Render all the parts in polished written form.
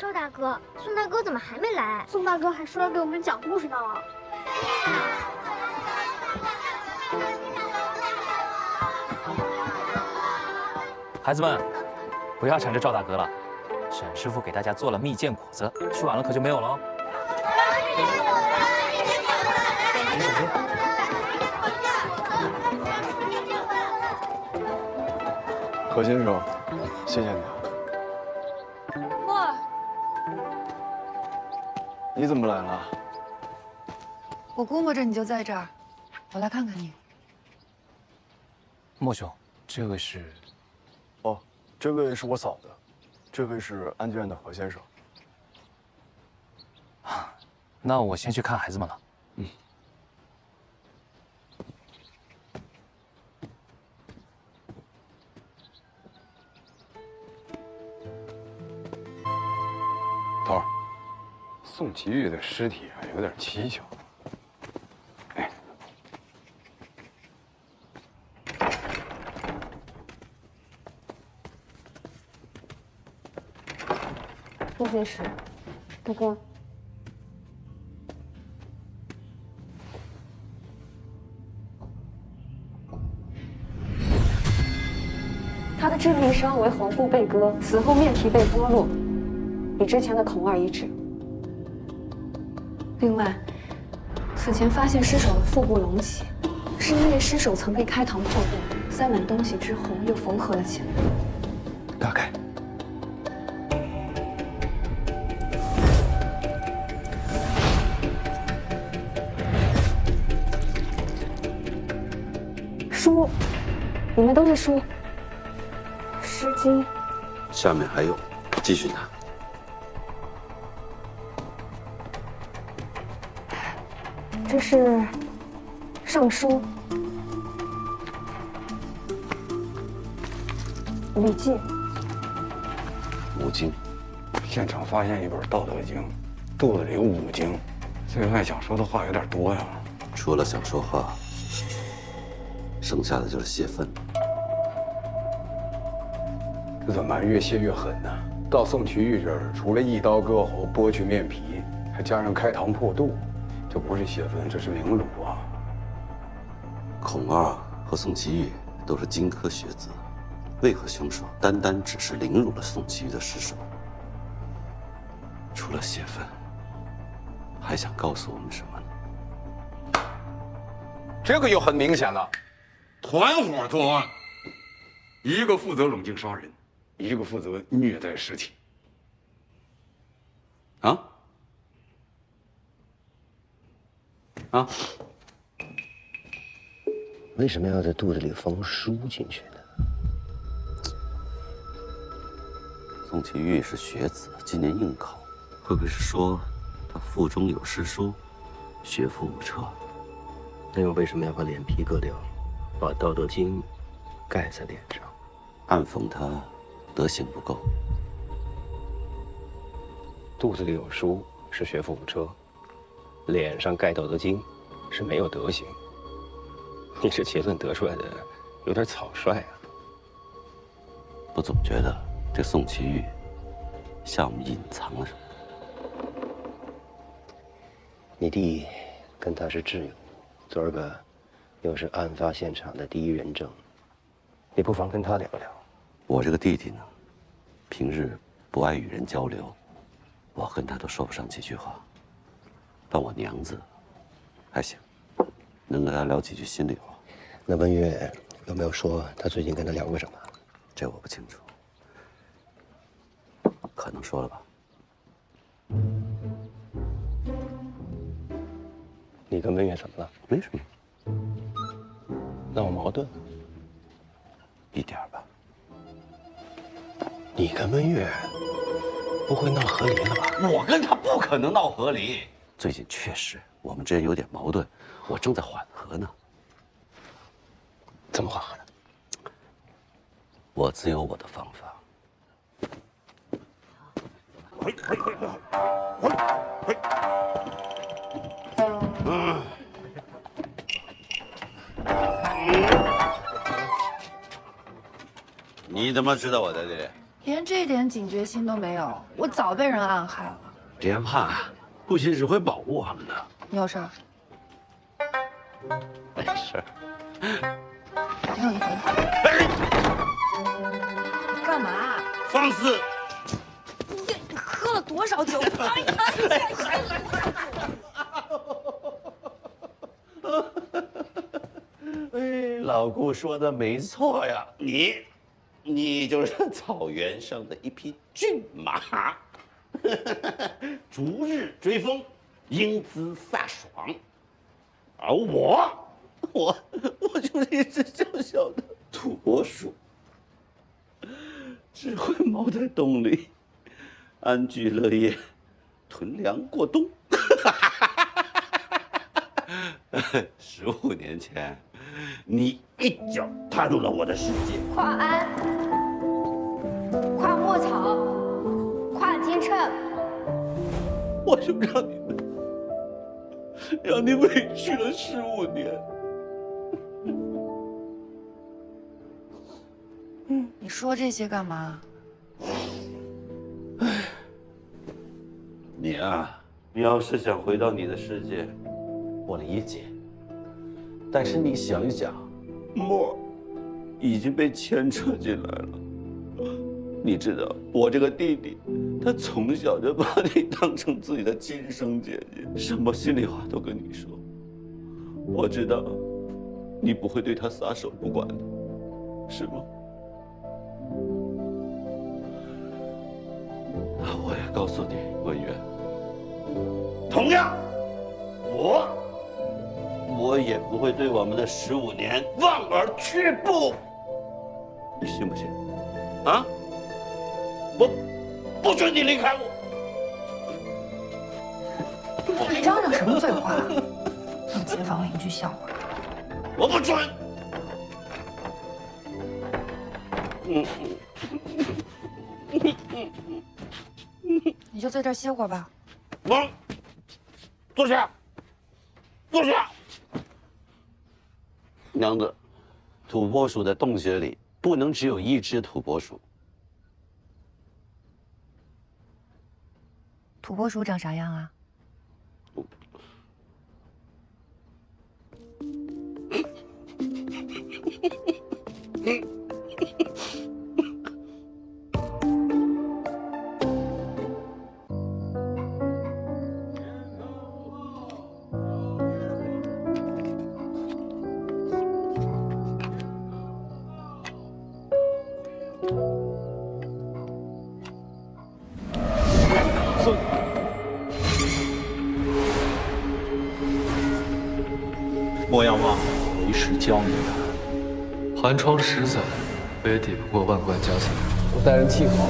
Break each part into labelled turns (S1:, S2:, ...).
S1: 赵大哥，宋大哥怎么还没来？
S2: 宋大哥还说要给我们讲故事呢。
S3: 孩子们，不要缠着赵大哥了。沈师傅给大家做了蜜饯果子，吃完了可就没有了哦。你小心。
S4: 何先生，谢谢你啊。
S2: 莫儿，
S4: 你怎么来了？
S5: 我估摸着你就在这儿，我来看看你。
S3: 莫兄，这位是？
S4: 哦，这位是我嫂子，这位是安监的何先生。
S3: 那我先去看孩子们了。
S4: 嗯。
S6: 头儿，宋祁煜的尸体啊，有点蹊跷。哎，
S2: 陆学士，大哥，他的致命伤为喉部被割，死后面皮被剥落，比之前的孔二一致。另外，此前发现尸首的腹部隆起，是因为尸首曾被开膛破肚，塞满东西之后又缝合了起来。
S6: 大概。
S2: 书，里面都是书，《诗经》。
S7: 下面还有，继续拿。
S2: 这是《尚书》《礼记》。
S7: 五经。
S6: 现场发现一本《道德经》，肚子里有5经，最爱想说的话有点多呀。
S7: 除了想说话，剩下的就是泄愤。
S6: 这怎么越泄越狠呢？到宋祁煜这儿，除了一刀割喉、剥去面皮，还加上开膛破肚，这不是泄愤，这是凌辱啊！
S7: 孔二和宋祁煜都是荆轲学子，为何凶手单单只是凌辱了宋祁煜的尸首？除了泄愤，还想告诉我们什么呢？
S6: 这个就很明显了，团伙作案，一个负责冷静杀人，一个负责虐待尸体。啊？啊？
S8: 为什么要在肚子里放书进去呢？
S7: 宋祁煜是学子，今年应考，会不会是说他腹中有诗书，学富五车？
S8: 那又为什么要把脸皮割掉，把《道德经》盖在脸上？
S7: 暗讽他德行不够。
S8: 肚子里有书是学富五车，脸上盖《道德经》是没有德行。你这结论得出来的有点草率啊！
S7: 我总觉得这宋祁煜向我们隐藏了什么。
S8: 你弟跟他是挚友，昨儿个又是案发现场的第一人证，你不妨跟他聊聊。
S7: 我这个弟弟呢，平日不爱与人交流，我跟他都说不上几句话。但我娘子还行，能跟他聊几句心里话。
S8: 那文月有没有说他最近跟他聊过什么？
S7: 这我不清楚，可能说了吧。
S8: 你跟文月怎么了？
S7: 没什么，
S8: 闹矛盾？
S7: 一点吧。
S8: 你跟文月不会闹和离了吧？
S7: 我跟他不可能闹和离。最近确实我们之间有点矛盾，我正在缓和呢。
S8: 怎么缓和的？
S7: 我自有我的方法。你怎么知道我在这里？
S5: 连这点警觉心都没有，我早被人暗害了。
S7: 别怕，父亲是会保护我们的。
S5: 你有事儿？
S7: 没事儿。
S5: 等一会儿。干嘛？
S7: 放肆！
S5: 你喝了多少酒？哎呀！
S7: 哎，老顾说的没错呀，你就是草原上的一匹骏马，逐日追风，英姿飒爽，而我就是一只小小的土拨鼠，只会猫在洞里安居乐业，囤粮过冬。15年前，你一脚踏入了我的世界。
S1: 跨安，跨墨草，跨金秤。
S7: 我就让你委屈了15年。
S5: 你说这些干嘛？
S7: 你啊，你要是想回到你的世界，我理解。但是你想一想，墨已经被牵扯进来了。你知道，我这个弟弟，他从小就把你当成自己的亲生姐姐，什么心里话都跟你说。我知道，你不会对他撒手不管的，是吗？那我也告诉你，文渊，同样，我也不会对我们的15年望而却步，你信不信？啊？我不准你离开我！
S5: 你嚷嚷什么废话？让街坊邻居笑话。
S7: 我不准！
S5: 你就在这儿歇会儿吧。
S7: 坐下，坐下。娘子，土拨鼠的洞穴里不能只有一只土拨鼠。
S5: 土拨鼠长啥样啊？
S9: 莫要忘了为师教你的。
S10: 寒窗10载，我也抵不过万贯家财。
S9: 我待人气好，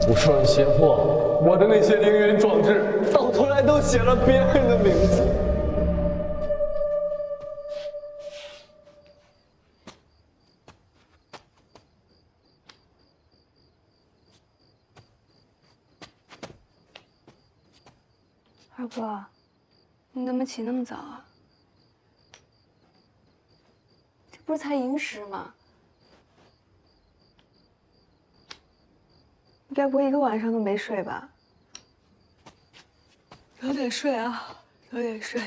S9: 我说人邪货，我的那些凌云壮志，到头来都写了别人的名字。
S2: 二哥，你怎么起那么早啊？这不是才寅时吗？你该不会1个晚上都没睡吧？早点睡啊，早点睡。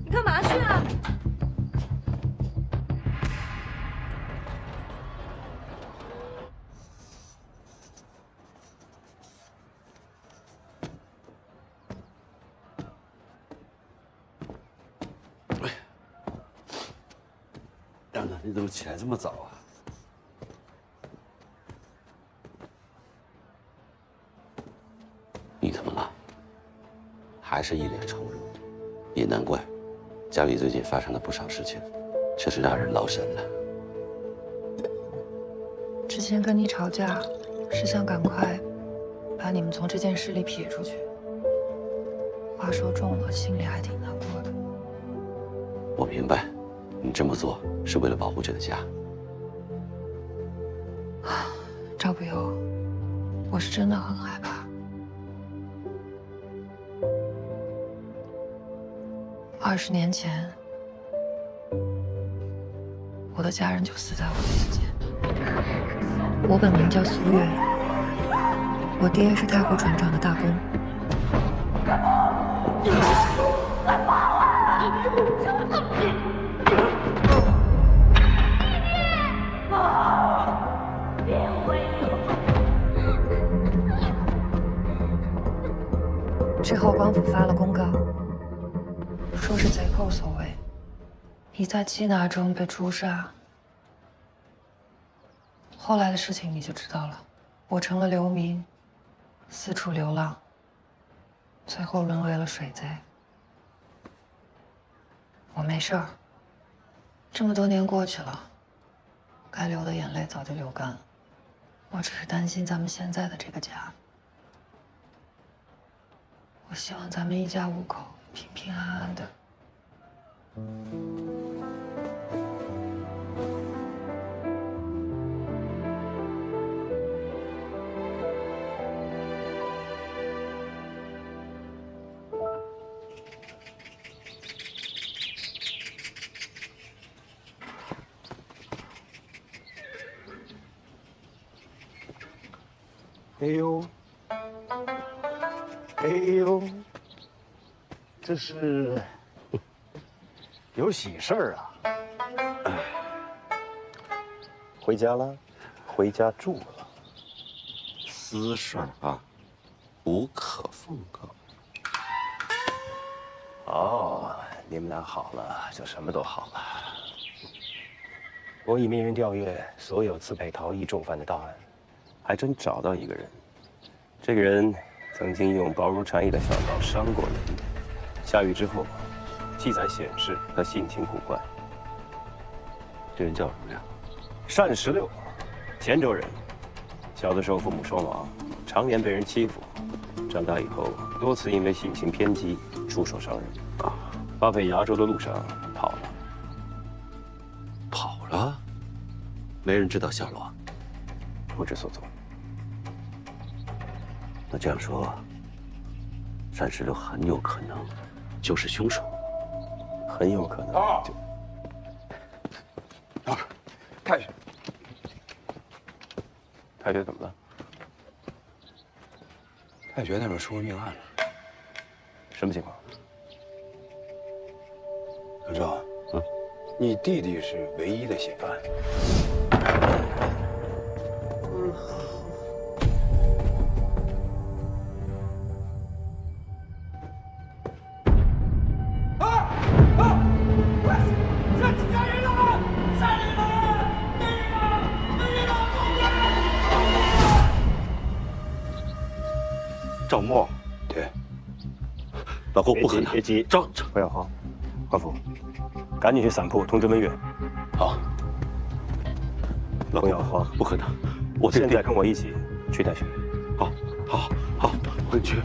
S2: 你干嘛去啊？
S7: 亮子，你怎么起来这么早啊？你怎么了？还是一脸愁容？也难怪，家里最近发生了不少事情，确实让人劳神了。
S5: 之前跟你吵架，是想赶快把你们从这件事里撇出去。话说重了，心里还挺难过的。
S7: 我明白，你这么做是为了保护这个家。
S5: 赵不忧，我是真的很害怕。20年前，我的家人就死在我面前。我本名叫苏月，我爹是太湖船长的大公。之后，官府发了公告，说是贼寇所为，你在缉拿中被诛杀。后来的事情你就知道了，我成了流民，四处流浪，最后沦为了水贼。我没事儿，这么多年过去了，该流的眼泪早就流干了。我只是担心咱们现在的这个家。我希望咱们一家5口平平安安的。
S6: 哎呦，哎呦，这是有喜事儿啊！回家了，回家住了。
S7: 私事儿啊，无可奉告。
S8: 哦，你们俩好了，就什么都好了。我已命人调阅所有刺配逃逸重犯的档案，还真找到一个人。这个人曾经用薄如蝉翼的小刀伤过人。下狱之后，记载显示他性情古怪。
S7: 这人叫什么呀？
S8: 单16，黔州人。小的时候父母双亡，常年被人欺负。长大以后，多次因为性情偏激，出手伤人。啊，发配崖州的路上跑了。
S7: 跑了？没人知道下落？
S8: 不知所踪。
S7: 那这样说，单16很有可能就是凶手，
S8: 很有可能。
S6: 啊！等会儿，太学，
S8: 太学怎么了？
S6: 太学那边出了命案了。
S8: 什么情况？
S6: 刘正，你弟弟是唯一的嫌犯。
S7: 赵默，
S6: 对，
S7: 老公不可能。
S8: 别急，
S7: 赵
S8: 不要慌，官府，赶紧去散铺通知温月。
S6: 好。
S8: 老公要慌，
S7: 不可能，我
S8: 现在跟我一起去太学。
S7: 好，好，好，我去。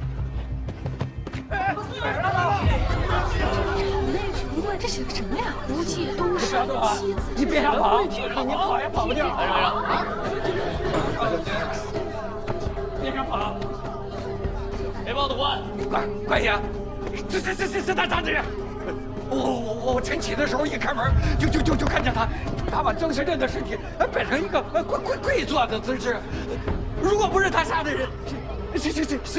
S2: 这写的什么呀？无忌东
S11: 施妻子，你别想跑，你跑也跑不掉。别想跑！别报的官，快点！这他啥人？我晨起的时候一开门就看见他把曾时任的身体摆成一个跪坐的姿势。如果不是他杀的人，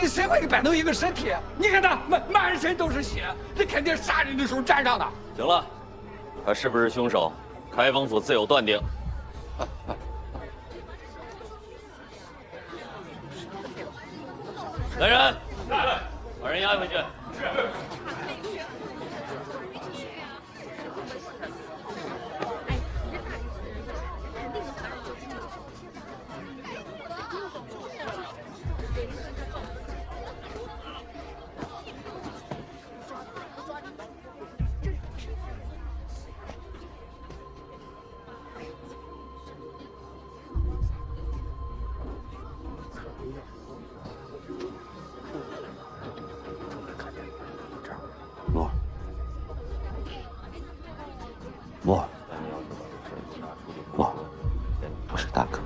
S11: 谁会摆弄一个身体？你看他满身都是血，这肯定是杀人的时候沾上的。
S3: 行了，他是不是凶手，开封府自有断定。来人，把人押回去。是。
S7: 我不是大哥。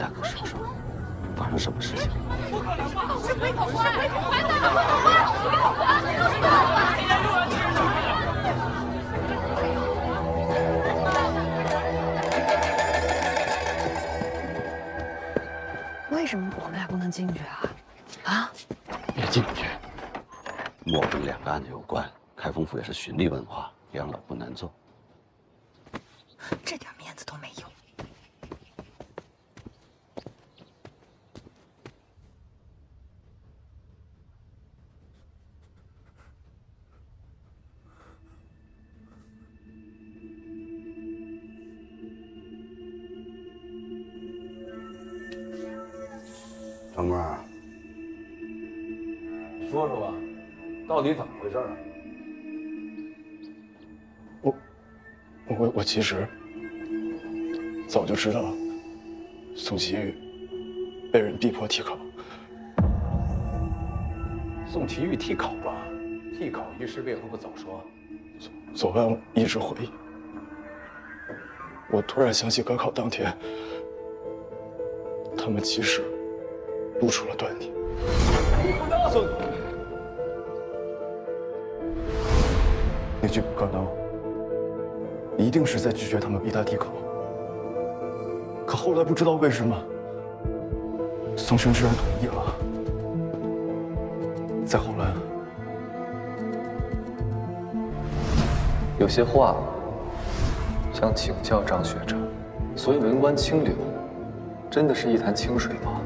S7: 大哥说说，发生什么事情？
S11: 不可能吧？是鬼口官！鬼口官呢？
S5: 为什么我们俩不能进去啊？啊？
S9: 别进去。
S7: 莫跟两个案子有关，开封府也是循吏文化，两老不难做。
S5: 这点面子都没有。
S6: 成儿，说说吧，到底怎么回事啊？
S4: 我其实早就知道宋祁煜被人逼迫替考。
S6: 宋祁煜替考了，替考一事为何不早说？
S4: 昨晚我一直回忆，我突然想起高考当天，他们其实露出了端倪。那句不可能，一定是在拒绝他们逼他替考。可后来不知道为什么，宋生居然同意了。再后来，
S10: 有些话想请教张学长，所谓文官清流，真的是一潭清水吗？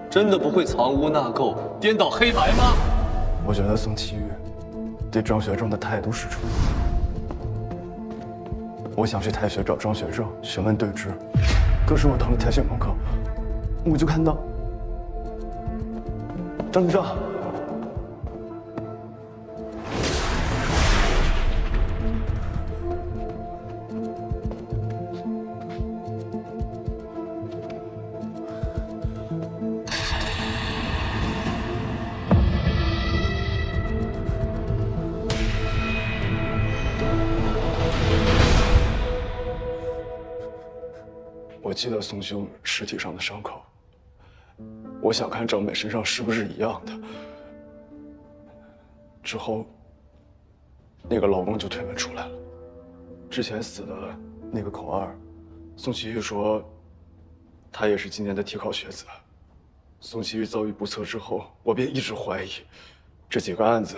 S10: 真的不会藏污纳垢、颠倒黑白吗？
S4: 我觉得宋祁煜对张学正的态度是错的。我想去太学找张学正询问对质，可是我到了太学门口，我就看到张学正。我记得宋兄尸体上的伤口，我想看张美身上是不是一样的。之后，那个老翁就推门出来了。之前死的那个口二，宋祁煜说，他也是今年的替考学子。宋祁煜遭遇不测之后，我便一直怀疑，这几个案子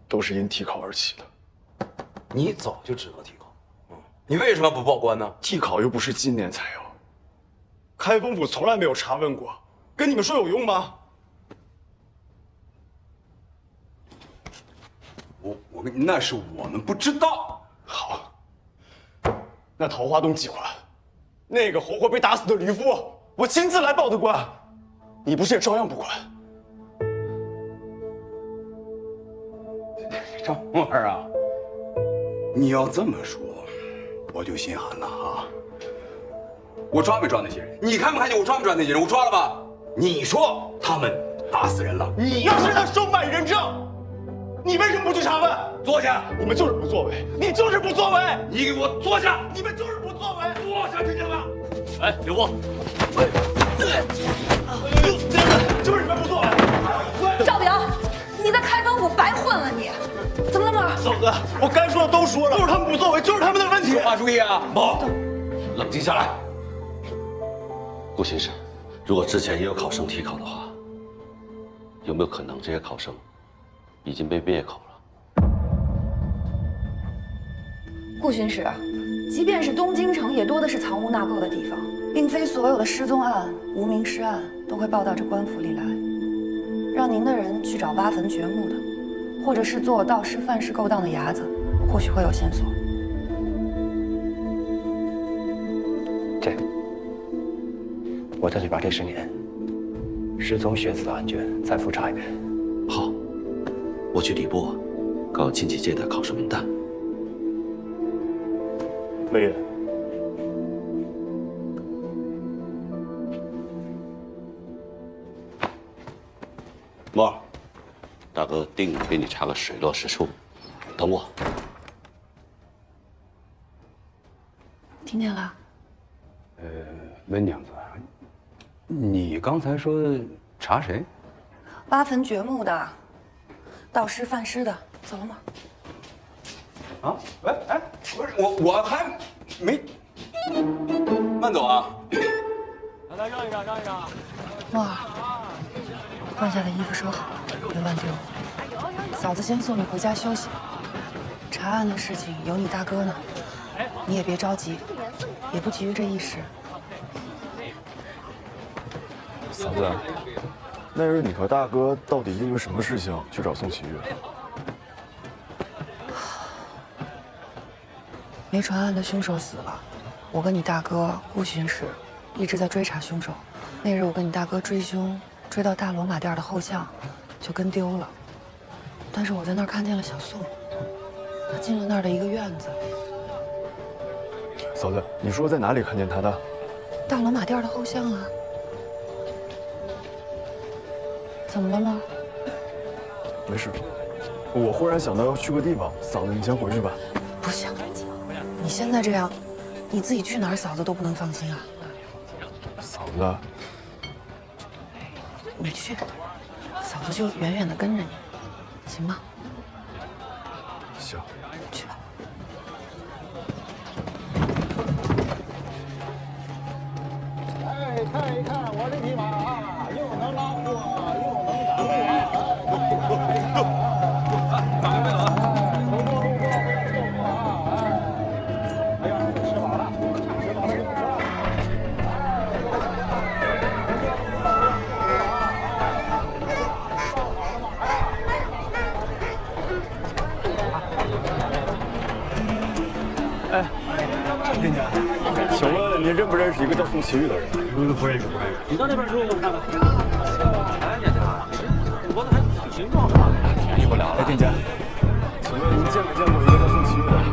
S4: 都是因替考而起的。
S12: 你早就知道替考，你为什么不报官呢？
S4: 替考又不是今年才有，开封府从来没有查问过，跟你们说有用吗？
S6: 我们那是我们不知道。
S4: 好，那桃花洞几款，那个活活被打死的驴夫，我亲自来报的官，你不是也照样不管？
S6: 张默儿啊，你要这么说，我就心寒了啊。我抓没抓那些人？你看没看见我抓没抓那些人？我抓了吧？你说他们打死人了，你
S4: 要是他收买人证，你为什么不去查问？
S6: 坐下！
S4: 你们就是不作为，你就是不作为！
S6: 你给我坐下！
S4: 你们就是不作为！
S6: 坐下，听见了吗？
S10: 哎，刘波，
S4: 就是你们不作为！
S5: 赵表，你在开封府白混了你，怎么了嘛？
S4: 嫂子，我该说的都说了，就是他们不作为，就是他们的问题。
S6: 说话注意啊！
S7: 莫，冷静下来。顾先生，如果之前也有考生替考的话，有没有可能这些考生已经被灭口了？
S5: 顾巡使，即便是东京城，也多的是藏污纳垢的地方，并非所有的失踪案、无名尸案都会报到这官府里来。让您的人去找挖坟掘墓的，或者是做盗尸贩尸勾当的伢子，或许会有线索。
S8: 我再去把这10年失踪学子的案卷再复查一遍。
S7: 好，我去礼部搞近期届的考生名单。
S4: 魏人，
S7: 莫儿，大哥定给你查个水落石出，等我。
S5: 听见了？
S6: 温娘子，你刚才说查谁？
S5: 挖坟掘墓的，盗尸贩尸的，走了吗？
S6: 啊？哎，不是我还没。慢走啊！
S11: 来让一让，让一让。
S5: 哇，换下的衣服收好，别乱丢。嫂子先送你回家休息。查案的事情有你大哥呢，你也别着急，也不急于这一时。
S4: 嫂子，那日你和大哥到底因为什么事情去找宋启玉？
S5: 没传案的凶手死了，我跟你大哥顾巡视一直在追查凶手。那日我跟你大哥追凶，追到大罗马店的后巷，就跟丢了。但是我在那儿看见了小宋，他进了那儿的一个院子。
S4: 嫂子，你说在哪里看见他的？
S5: 大罗马店的后巷啊。怎么了吗？
S4: 没事，我忽然想到要去个地方，嫂子你先回去吧。
S5: 不行，你现在这样，你自己去哪儿，嫂子都不能放心啊。
S4: 嫂子，
S5: 你去，嫂子就远远的跟着你，行吗？
S4: 行，
S5: 去吧。
S11: 哎，看一看我这匹马，又能拉货，又能赶路啊！
S6: 打开门了啊！
S11: 路过不要错过啊！哎呀，吃饱了，吃饱了就走了。
S4: 哎，林姐，请问您认不认识一个叫宋启玉的人？不认识，不认识。
S11: 你到那边说，我看看。哎，姐姐，脖子还挺形状的，便宜不了了。
S4: 哎，丁姐，请问您见没见过一个叫宋启玉的人？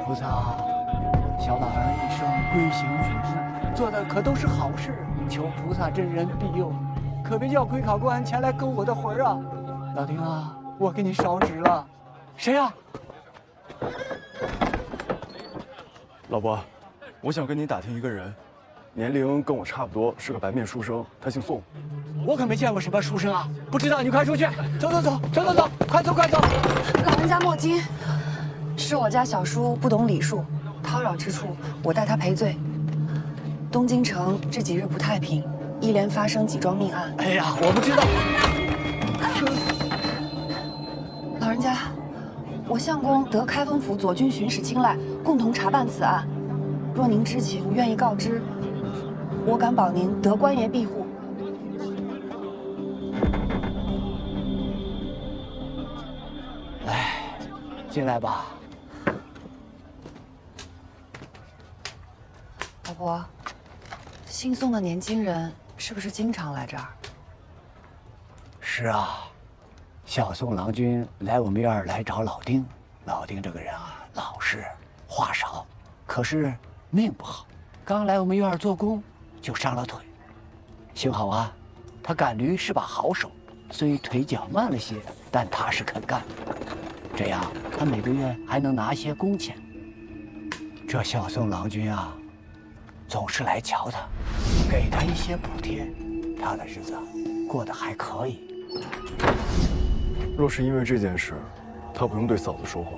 S13: 菩萨，小老儿一生归行举步，做的可都是好事，求菩萨真人庇佑，可别叫归考官前来勾我的魂啊！老丁啊，我给你烧纸了。谁呀？
S4: 老伯，我想跟你打听一个人，年龄跟我差不多，是个白面书生，他姓宋。
S13: 我可没见过什么书生啊，不知道你快出去，走，快走！
S5: 老人家莫惊，是我家小叔不懂礼数，叨扰之处，我代他赔罪。东京城这几日不太平，一连发生几桩命案。
S13: 哎呀，我不知道。
S5: 老人家，我相公得开封府左军巡使青睐，共同查办此案。若您知情，愿意告知，我敢保您得官爷庇护。
S13: 来，进来吧。
S5: 老伯，姓宋的年轻人是不是经常来这儿？
S13: 是啊，小宋郎君来我们院儿来找老丁。老丁这个人啊，老实，话少，可是命不好。刚来我们院儿做工就伤了腿，幸好啊，他赶驴是把好手，虽腿脚慢了些，但踏实肯干。这样他每个月还能拿些工钱。这小宋郎君啊，总是来瞧他，给他一些补贴，他的日子过得还可以。
S4: 若是因为这件事，他不用对嫂子说谎。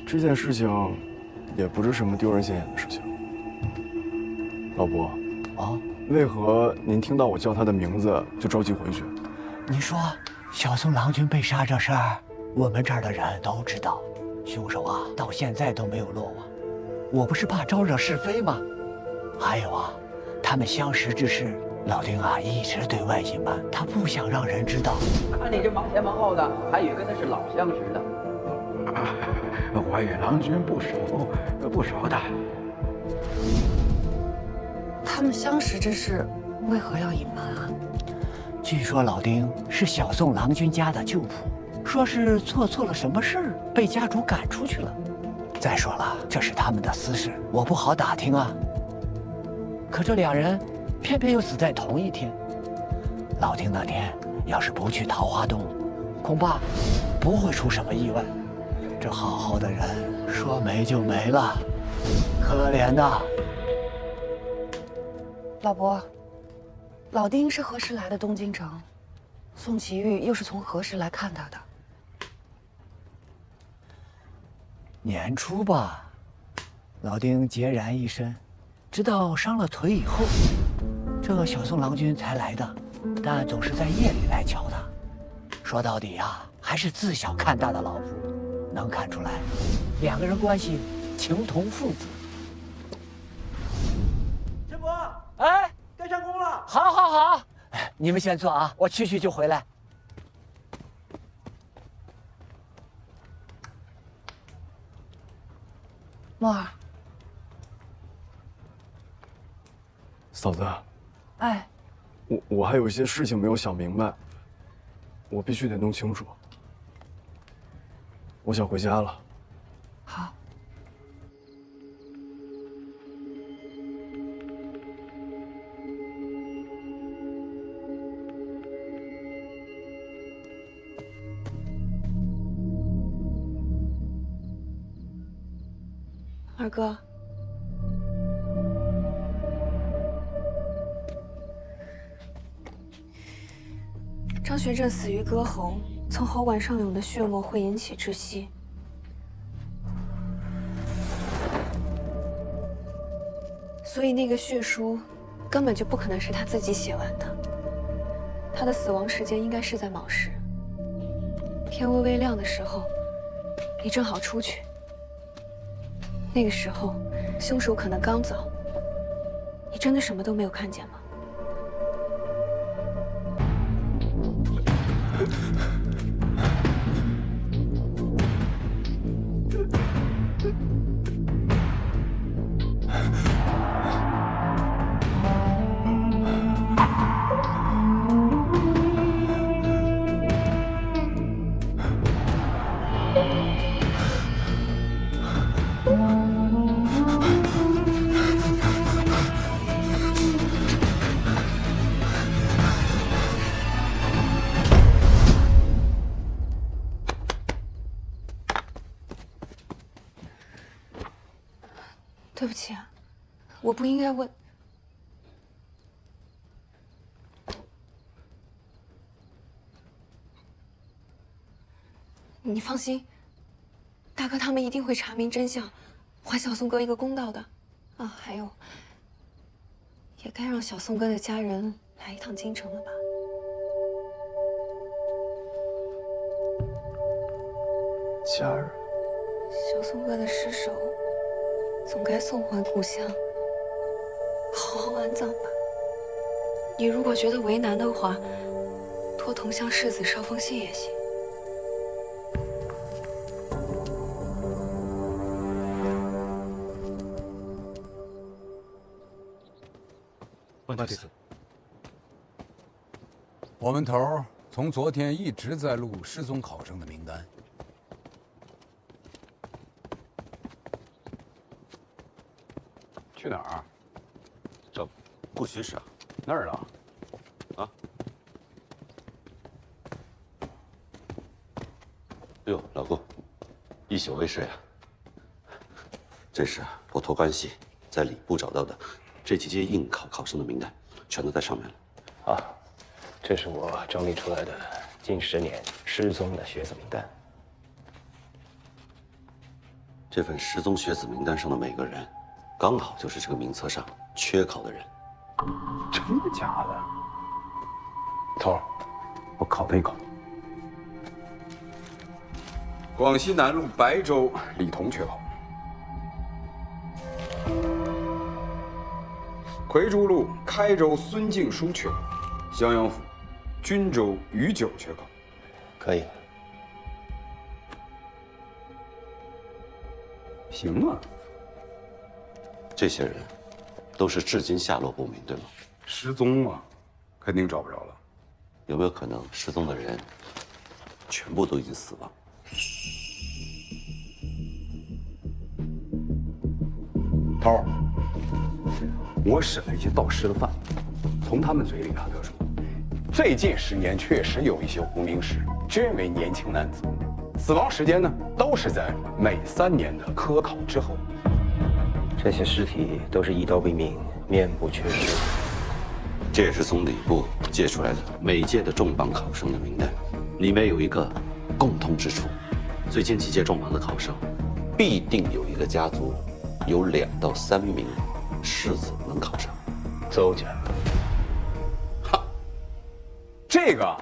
S4: 这件事情也不是什么丢人现眼的事情。老伯，
S13: 啊，
S4: 为何您听到我叫他的名字就着急回去？
S13: 你说小宋郎君被杀这事儿，我们这儿的人都知道，凶手啊到现在都没有落网。我不是怕招惹是非吗？还有啊，他们相识之事，老丁啊一直对外隐瞒，他不想让人知道。
S14: 看你这忙前忙后的，还以为跟他是老相识呢。我与郎君不熟的。
S5: 他们相识之事，为何要隐瞒啊？
S13: 据说老丁是小宋郎君家的旧仆，说是做错了什么事儿，被家主赶出去了。再说了，这是他们的私事，我不好打听啊。可这两人偏偏又死在同一天。老丁那天要是不去桃花洞，恐怕不会出什么意外。这好好的人说没就没了，可怜呐。
S5: 老伯，老丁是何时来的东京城？宋祁煜又是从何时来看他的？
S13: 年初吧，老丁孑然一身，直到伤了腿以后，这小宋郎君才来的，但总是在夜里来瞧他。说到底啊，还是自小看大的老仆，能看出来，两个人关系情同父子。
S15: 陈伯，哎，该上工了。
S13: 好，好，好，你们先坐啊，我去就回来。
S5: 墨儿，
S4: 嫂子，
S5: 哎，
S4: 我还有一些事情没有想明白，我必须得弄清楚。我想回家了。
S5: 好。
S2: 二哥，张学正死于割喉，从喉管上涌的血沫会引起窒息。所以那个血书根本就不可能是他自己写完的。他的死亡时间应该是在卯时，天微微亮的时候，你正好出去。那个时候，凶手可能刚走。你真的什么都没有看见吗？对不起啊，我不应该问。你放心，大哥他们一定会查明真相，还小宋哥一个公道的。啊，还有，也该让小宋哥的家人来一趟京城了吧？
S4: 家人，
S2: 小宋哥的尸首。总该送还故乡，好好安葬吧。你如果觉得为难的话，托同乡世子捎封信也行。
S16: 问题是，我们头从昨天一直在录失踪考生的名单。去哪儿？
S7: 找顾巡使啊。
S16: 那儿了。
S7: 啊。哟，老顾，一宿未睡啊？这是我托关系在礼部找到的这几届应考考生的名单，全都在上面了。
S8: 啊，这是我整理出来的近10年失踪的学子名单。
S7: 这份失踪学子名单上的每个人。刚好就是这个名册上缺考的人。
S16: 真的假的？头儿，我考他一考。
S6: 广西南路白州李彤缺考。夔州路开州孙敬书缺考。襄阳府均州于九缺考。
S8: 可以。
S6: 行啊。
S7: 这些人都是至今下落不明，对吗？
S6: 失踪啊，肯定找不着了。
S7: 有没有可能失踪的人全部都已经死亡？
S6: 头儿，我审了一些盗尸的犯，从他们嘴里得出，最近10年确实有一些无名尸，均为年轻男子，死亡时间呢都是在每3年的科考之后。
S8: 这些尸体都是一刀毙命，面部缺失。
S7: 这也是从礼部借出来的每届的重磅考生的名单，里面有一个共通之处：最近几届重磅的考生，必定有一个家族有2到3名世子能考上。
S8: 邹家，
S6: 哈，这个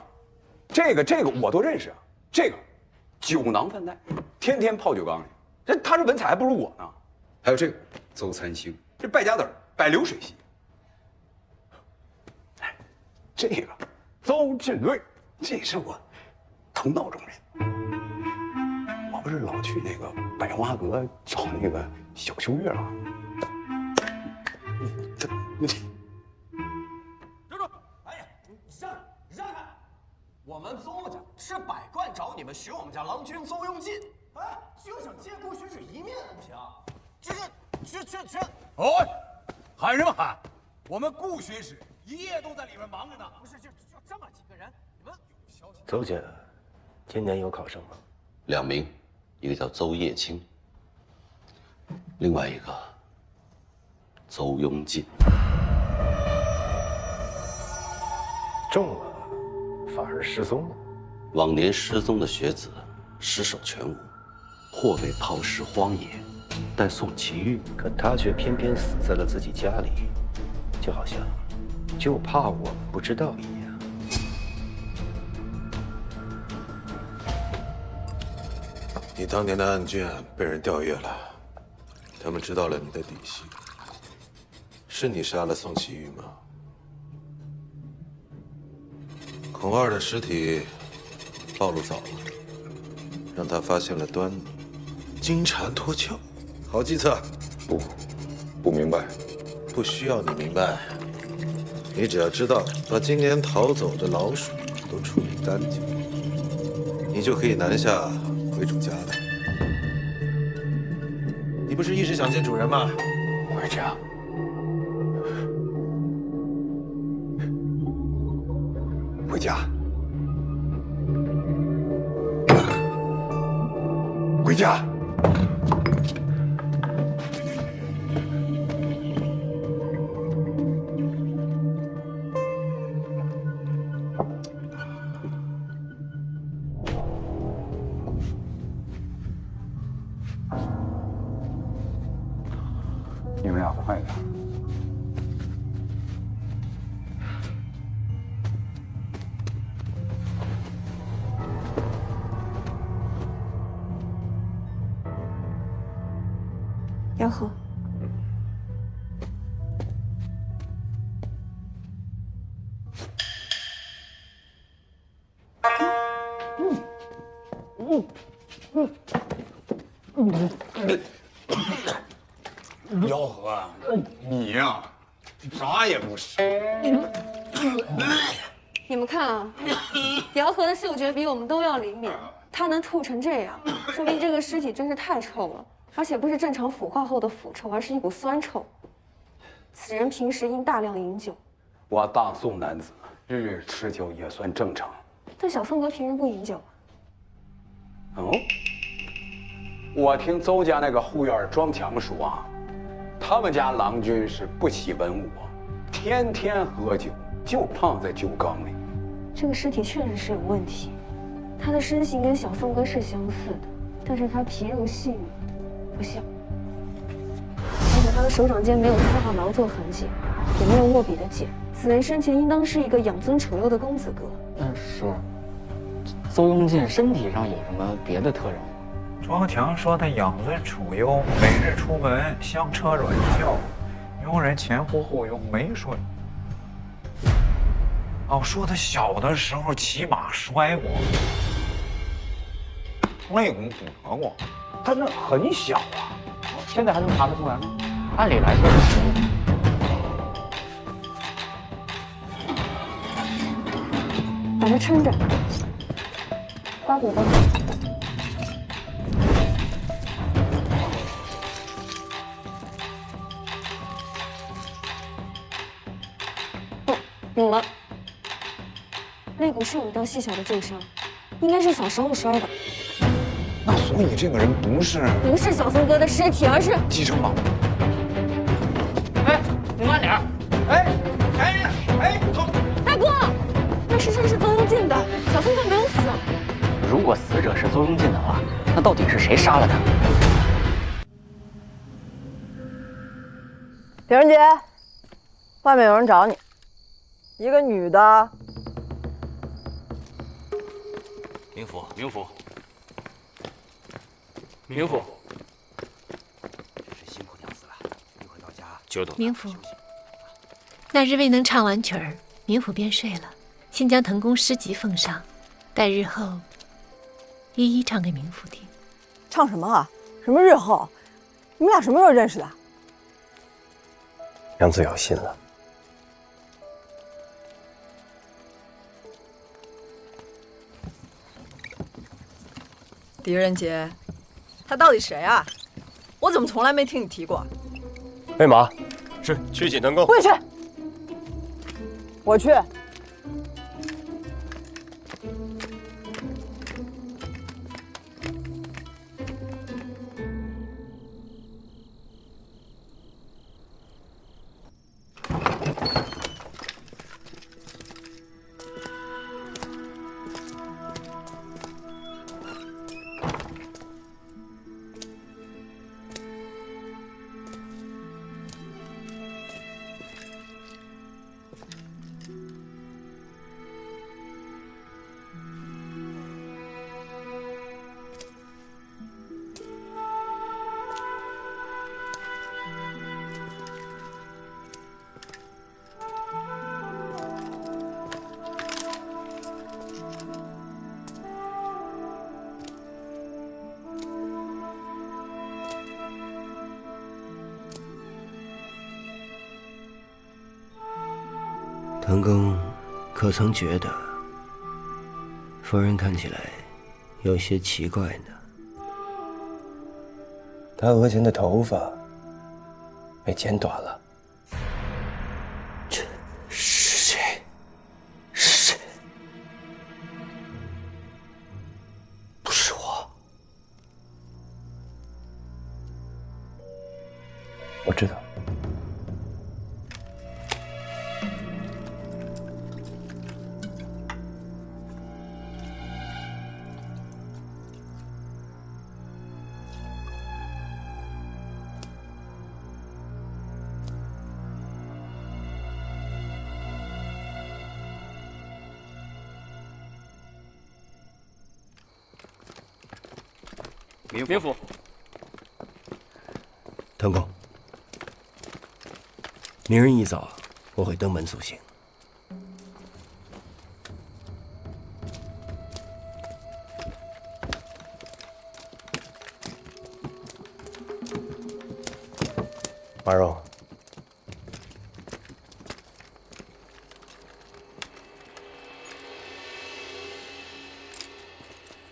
S6: 我都认识啊。这个酒囊饭袋，天天泡酒缸里，他这文采还不如我呢。还有这个邹参星，这败家子儿，摆流水席。这个邹俊瑞，这是我同道中人。我不是老去那个百花阁找那个小秋月吗？
S11: 站住！哎呀，你让开！我们邹家是百贯找你们寻我们家郎君邹庸进，哎，就想见顾巡使一面不行？去！
S12: 哦，喊什么喊？我们顾巡使一夜都在里面忙着呢。
S11: 不是，就这么几个人，你们有消息？
S8: 邹家今年有考生吗
S7: ？2名，一个叫邹叶青，另外一个邹庸进。
S8: 中了，反而失踪了。
S7: 往年失踪的学子尸首全无，或被抛尸荒野。但宋祁煜，
S8: 可他却偏偏死在了自己家里，就好像就怕我们不知道一样。
S17: 你当年的案卷被人调阅了，他们知道了你的底细。是你杀了宋祁煜吗？孔二的尸体暴露早了，让他发现了端倪，金蝉脱壳。好计策。
S6: 不明白。
S17: 不需要你明白，你只要知道把今年逃走的老鼠都处理干净，你就可以南下回主家了。你不是一直想见主人吗？
S6: 回家。回家。回家。你们俩快点！
S2: 姚和，
S6: 姚和，你呀，啥也不是。
S2: 你们看啊，姚和的嗅觉比我们都要灵敏，他能吐成这样，说明这个尸体真是太臭了，而且不是正常腐化后的腐臭，而是一股酸臭。此人平时因大量饮酒。
S6: 我大宋男子，日日吃酒也算正常。
S2: 但小宋哥平时不饮酒。
S6: 哦，我听邹家那个护院庄强说啊，他们家郎君是不喜文武，天天喝酒，就胖在酒缸里。
S2: 这个尸体确实是有问题，他的身形跟小宋哥是相似的，但是他皮肉细腻，不像。而且他的手掌间没有丝毫劳作痕迹，也没有握笔的茧。此人生前应当是一个养尊处优的公子哥。
S18: 是。邹庸进身体上有什么别的特征？
S14: 庄强说他养尊处优，每日出门香车软轿，佣人前呼后拥，没说。哦，说他小的时候骑马摔过，肋骨骨折过，他那很小啊。
S18: 现在还能查得出来吗？按理来说，
S2: 把它撑着，包裹吧。有了，肋骨是有一道细小的旧伤，应该是小时候摔的。
S16: 那所以这个人不是
S2: 小松哥的尸体，而是
S16: 继承宝。
S18: 哎，你慢点！
S2: 大哥，那尸身是邹永进的，小松哥没有死。
S18: 如果死者是邹永进的话，那到底是谁杀了他？
S19: 狄仁杰，外面有人找你，一个女的。
S3: 明府，明府，明府，
S7: 真是辛苦娘子了，一会儿到家久等。
S20: 明府，那日未能唱完曲儿，明府便睡了。先将腾宫诗集奉上，待日后一一唱给明府听。
S19: 唱什么啊？什么日后？你们俩什么时候认识的？
S8: 娘子有心了。
S19: 狄仁杰，他到底谁啊？我怎么从来没听你提过？
S8: 备马，是去锦腾宫。
S19: 我也去。我去。
S8: 腾公可曾觉得夫人看起来有些奇怪呢？她额前的头发被剪短了。这是谁？是谁？不是我。我知道。
S3: 明府，
S8: 腾公，明日一早我会登门送行。马荣，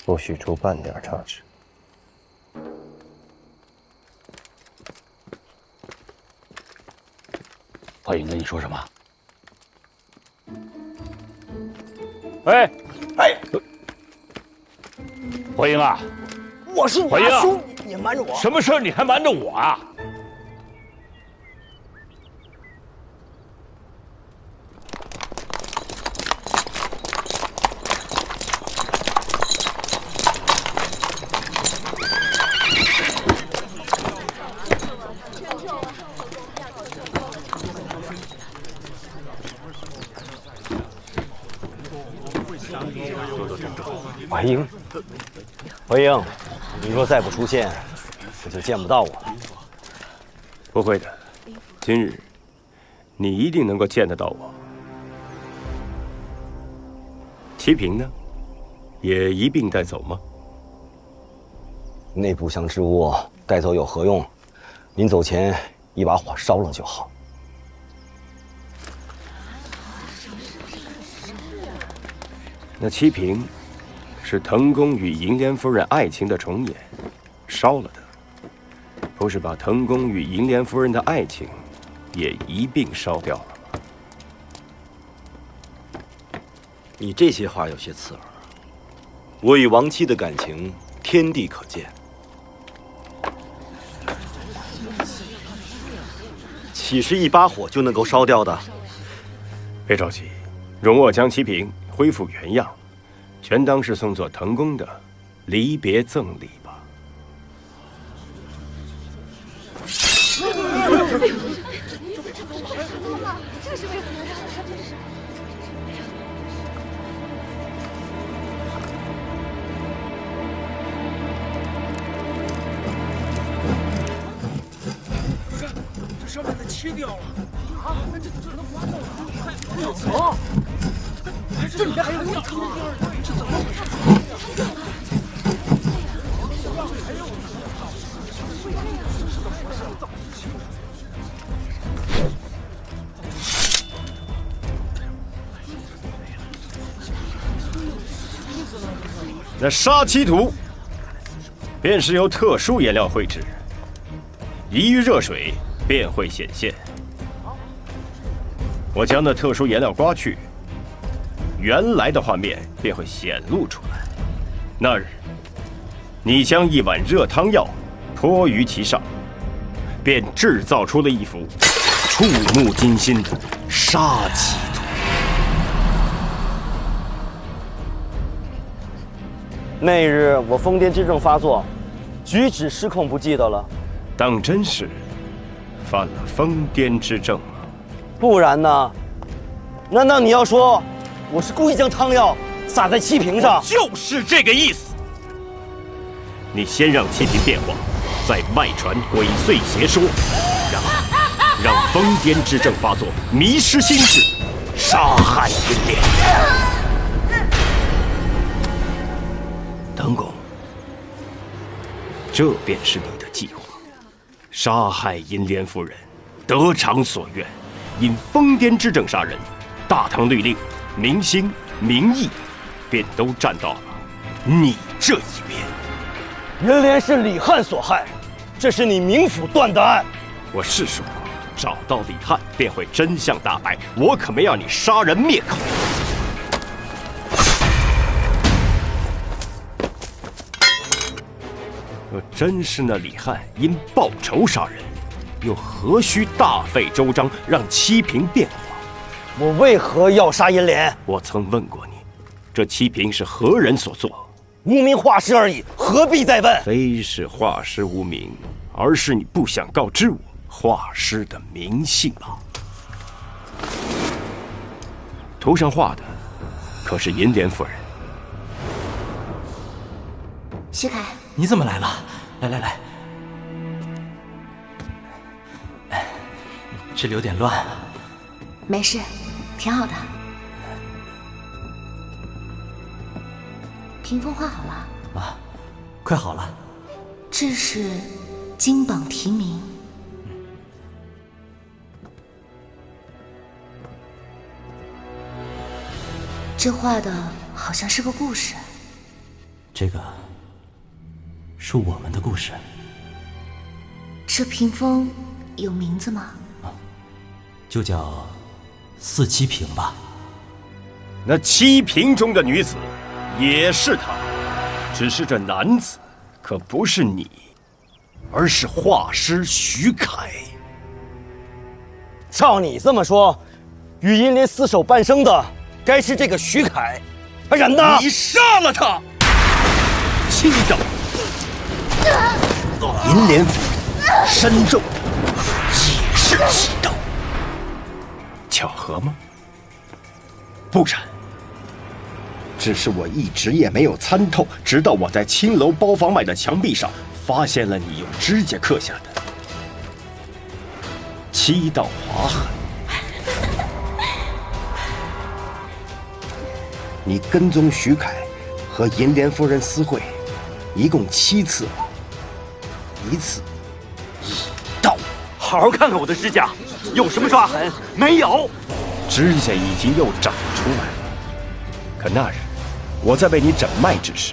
S8: 不许出半点差池。
S13: 华云跟你说什么？
S11: 哎，华英啊，
S13: 我是你
S11: 大
S13: 兄弟，你瞒着我？
S11: 什么事儿你还瞒着我啊？
S13: 华英，华英，你若再不出现，我就见不到我了。
S8: 不会的，今日你一定能够见得到我。齐平呢，也一并带走吗？
S13: 那部香之物带走有何用？
S21: 临走前一把火烧了就好。
S8: 那七瓶是腾公与银莲夫人爱情的重演，烧了的，不是把腾公与银莲夫人的爱情也一并烧掉了吗？
S21: 你这些话有些刺耳。我与亡妻的感情，天地可见。岂是一把火就能够烧掉的？
S8: 别着急，容我将七瓶恢复原样，全当是送作腾公的离别赠礼吧。
S11: 这上面的漆掉了啊！这能刮掉了？快走！这里面还有工厂，这怎么回事？
S8: 那杀漆图便是由特殊颜料绘制，一遇热水便会显现。我将那特殊颜料刮去，原来的画面便会显露出来。那日，你将一碗热汤药泼于其上，便制造出了一幅触目惊心的杀漆图。
S21: 那日我疯癫之症发作，举止失控，不记得了。
S8: 当真是犯了疯癫之症吗？
S21: 不然呢？难道你要说我是故意将汤药洒在漆瓶上？
S8: 就是这个意思。你先让漆瓶变化，再外传鬼祟邪说，让疯癫之症发作，迷失心智，杀害银莲。腾公，这便是你的计划，杀害银莲夫人，得偿所愿。因疯癫之症杀人，大唐律令、民心、民意，便都站到了你这一边。
S21: 银莲是李翰所害，这是你冥府断的案。
S8: 我是说过，找到李翰便会真相大白，我可没要你杀人灭口。若真是那李翰因报仇杀人，又何须大费周章让七瓶变化？
S21: 我为何要杀银莲？
S8: 我曾问过你，这七瓶是何人所做？
S21: 无名画师而已，何必再问？
S8: 非是画师无名，而是你不想告知我画师的名姓吧？图上画的可是银莲夫人。
S22: 徐凯，
S3: 你怎么来了？来，这里有点乱。
S22: 没事，挺好的。屏风画好了
S3: 啊，快好了。
S22: 这是金榜题名。这画的好像是个故事。
S3: 这个是我们的故事。
S22: 这屏风有名字吗？
S3: 就叫四七瓶吧。
S8: 那七瓶中的女子也是她，只是这男子可不是你，而是画师徐凯。
S21: 照你这么说，与银莲厮守半生的该是这个徐凯，然呢？
S8: 你杀了他！七刀，银莲府身中也是七刀。巧合吗？不然，只是我一直也没有参透，直到我在青楼包房外的墙壁上发现了你用指甲刻下的7道划痕。你跟踪徐凯和银莲夫人私会，一共7次了，一次1刀。
S21: 好好看看我的指甲，有什么抓痕？没有。
S8: 指甲已经又长出来了。可那日我在为你诊脉之时，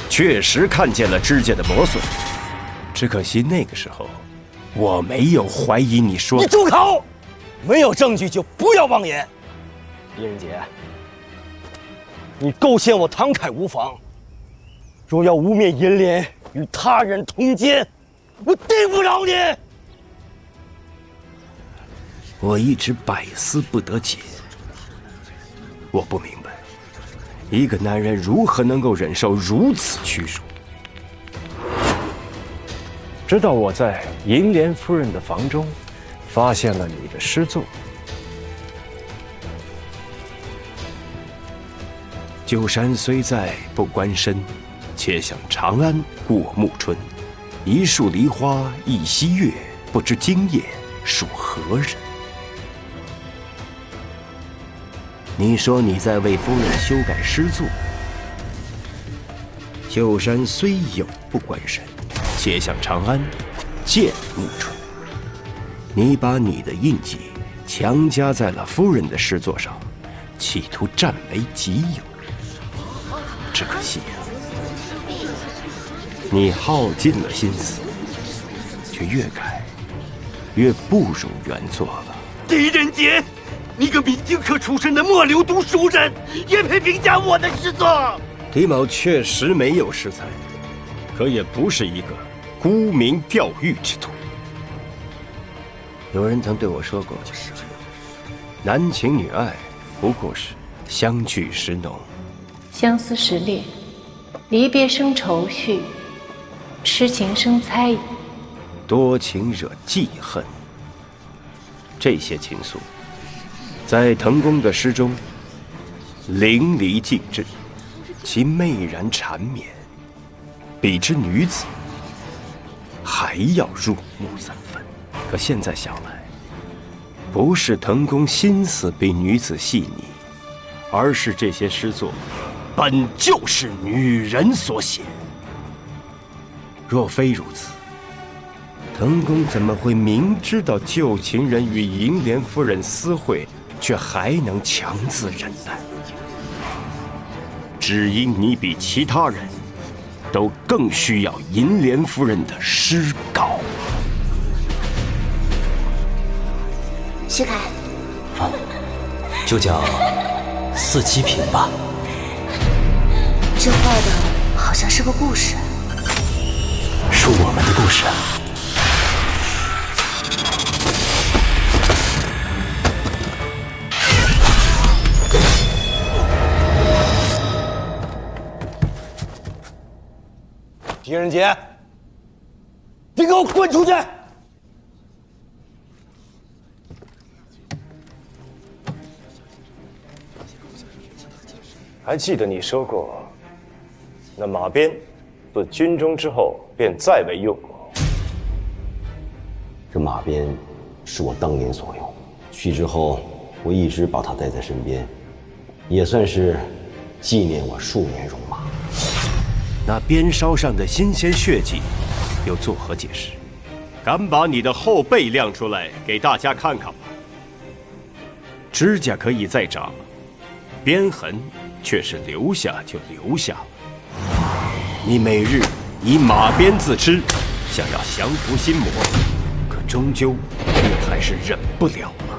S8: 确实看见了指甲的磨损。只可惜那个时候，我没有怀疑你说的。
S21: 你住口！没有证据就不要妄言。狄仁杰，你构陷我唐凯无妨，若要污蔑银莲与他人通奸，我定不饶你！
S8: 我一直百思不得解，我不明白，一个男人如何能够忍受如此屈辱。直到我在银莲夫人的房中，发现了你的诗作。旧山虽在不关身，且想长安过暮春。一树梨花一溪月，不知今夜属何人？你说你在为夫人修改诗作。旧山虽有不关身，且向长安见暮春。你把你的印记强加在了夫人的诗作上，企图占为己有。只可惜呀，你耗尽了心思，却越改越不如原作了。
S21: 狄仁杰，你个明经科出身的末流读书人，也配评价我的诗作？
S8: 狄某确实没有诗才，可也不是一个沽名钓誉之徒。有人曾对我说过，男情女爱不过是相聚时浓，
S20: 相思时烈，离别生愁绪，痴情生猜疑，
S8: 多情惹记恨。这些情愫，在滕公的诗中淋漓尽致，其媚然缠绵，比之女子还要入木三分。可现在想来，不是滕公心思比女子细腻，而是这些诗作本就是女人所写。若非如此，滕公怎么会明知道旧情人与银莲夫人私会，却还能强自忍耐？只因你比其他人都更需要银莲夫人的诗稿。
S22: 徐凯，
S1: 就叫四七品吧。
S22: 这画的好像是个故事，
S1: 是我们的故事啊。
S21: 狄仁杰，你给我滚出去！还记得你说过，那马鞭自军中之后便再未用过。
S7: 这马鞭是我当年所用，去之后我一直把它带在身边，也算是纪念我数年戎马。
S8: 那鞭梢上的新鲜血迹，又作何解释？敢把你的后背亮出来给大家看看吧。指甲可以再长，鞭痕却是留下就留下了。你每日以马鞭自吃，想要降服心魔，可终究你还是忍不了了。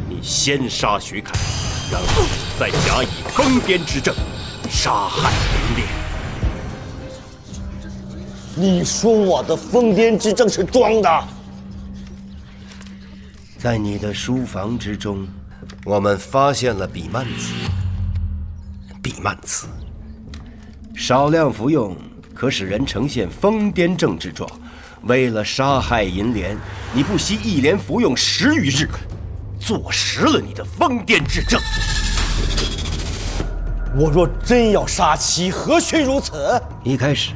S8: 你先杀徐凯，然后再假以疯癫之症杀害银莲。
S21: 你说我的疯癫之症是装的？
S8: 在你的书房之中，我们发现了比曼子。比曼子少量服用，可使人呈现疯癫症之状。为了杀害银莲，你不惜一连服用10余日，坐实了你的疯癫之症。
S21: 我若真要杀妻，何须如此？
S8: 一开始，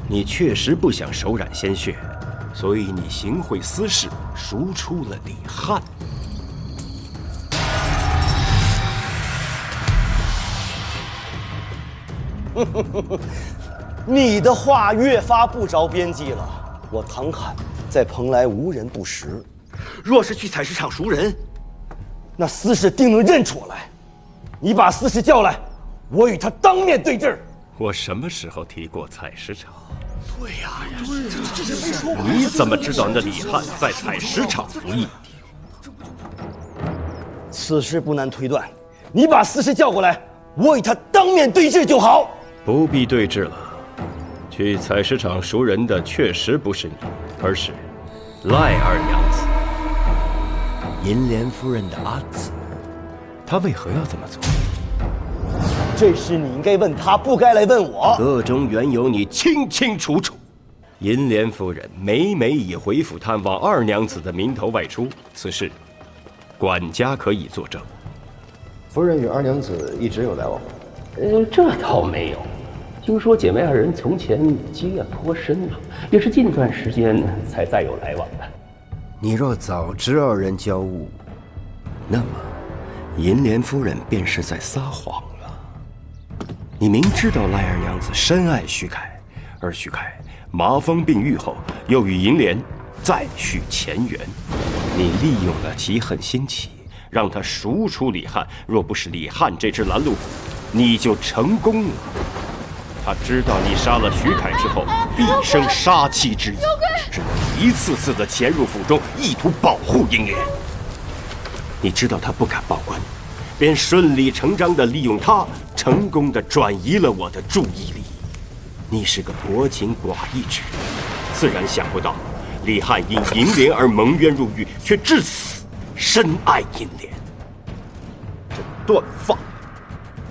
S8: 你确实不想手染鲜血，所以你行贿私事，赎出了李翰。
S21: 你的话越发不着边际了。我唐侃在蓬莱无人不识。若是去采石场赎人，那司事定能认出我来。你把司事叫来，我与他当面对质。
S8: 我什么时候提过采石场？
S21: 对呀，
S8: 这是没说过。你怎么知道那李汉在采石场服役？
S21: 此事不难推断。你把司事叫过来，我与他当面对质就好。
S8: 不必对质了。去采石场赎人的确实不是你，而是赖二娘子，银莲夫人的阿紫。她为何要这么做？
S21: 这事你应该问他，不该来问我。
S8: 个中缘由你清清楚楚。银莲夫人每以回府探望二娘子的名头外出，此事管家可以作证。
S9: 夫人与二娘子一直有来往吗？
S10: 这倒没有。听说姐妹二人从前积怨颇深啊，也是近段时间才再有来往的。
S8: 你若早知二人交恶，那么银莲夫人便是在撒谎了。你明知道赖二娘子深爱徐凯，而徐凯麻风病愈后又与银莲再续前缘，你利用了其恨心起，让他赎出李汉。若不是李汉这只拦路虎，你就成功了。他知道你杀了徐凯之后，必生杀妻之意，只能一次次的潜入府中，意图保护银莲。你知道他不敢报官，便顺理成章地利用他，成功地转移了我的注意力。你是个薄情寡义之人，自然想不到李汉因银莲而蒙冤入狱，却至死深爱银莲。这断发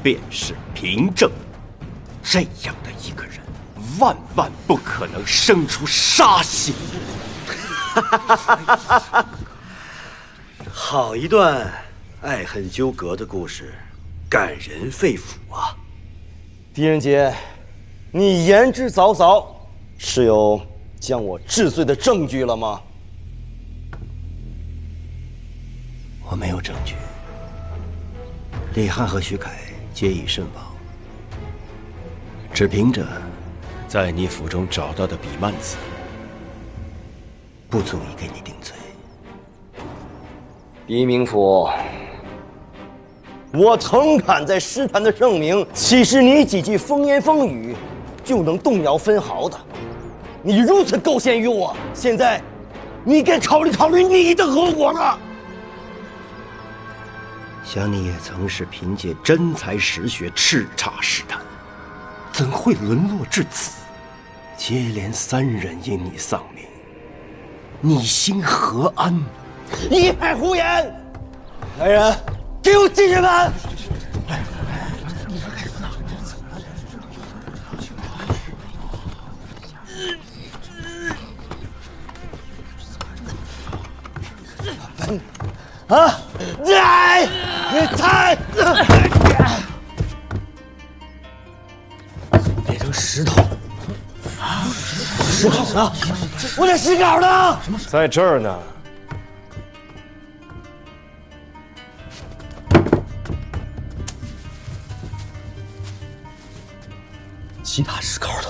S8: 便是凭证。这样的一个人，万万不可能生出杀心。
S21: 好一段爱恨纠葛的故事，感人肺腑啊！狄仁杰，你言之凿凿，是有将我治罪的证据了吗？
S8: 我没有证据。李汉和徐凯皆已身亡。只凭着在你府中找到的笔蔓子，不足以给你定罪。
S21: 狄明府，我诚恳在诗坛的盛名，岂是你几句风言风语就能动摇分毫的？你如此构陷于我，现在你该考虑考虑你的后果了。
S8: 想你也曾是凭借真才实学叱咤诗坛，怎会沦落至此？接连3人因你丧命，你心何安？
S21: 一派胡言！来人，给我进去看！啊！踩！变成石头！石稿呢？我的石稿呢？
S16: 在这儿呢。
S21: 其他石稿呢？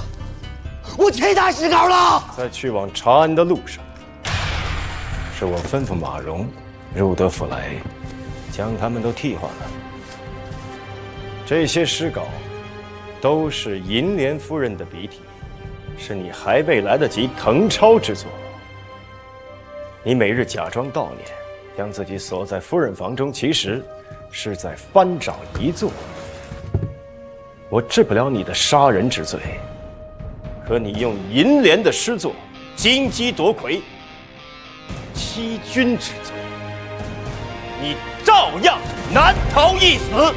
S21: 我其他石稿了。
S16: 在去往长安的路上，是我吩咐马荣入得府来，将他们都替换了。这些诗稿都是银莲夫人的笔体，是你还未来得及誊抄之作。你每日假装悼念，将自己锁在夫人房中，其实是在翻找遗作。我治不了你的杀人之罪，可你用银莲的诗作金鸡夺魁，欺君之罪，你照样难逃一死。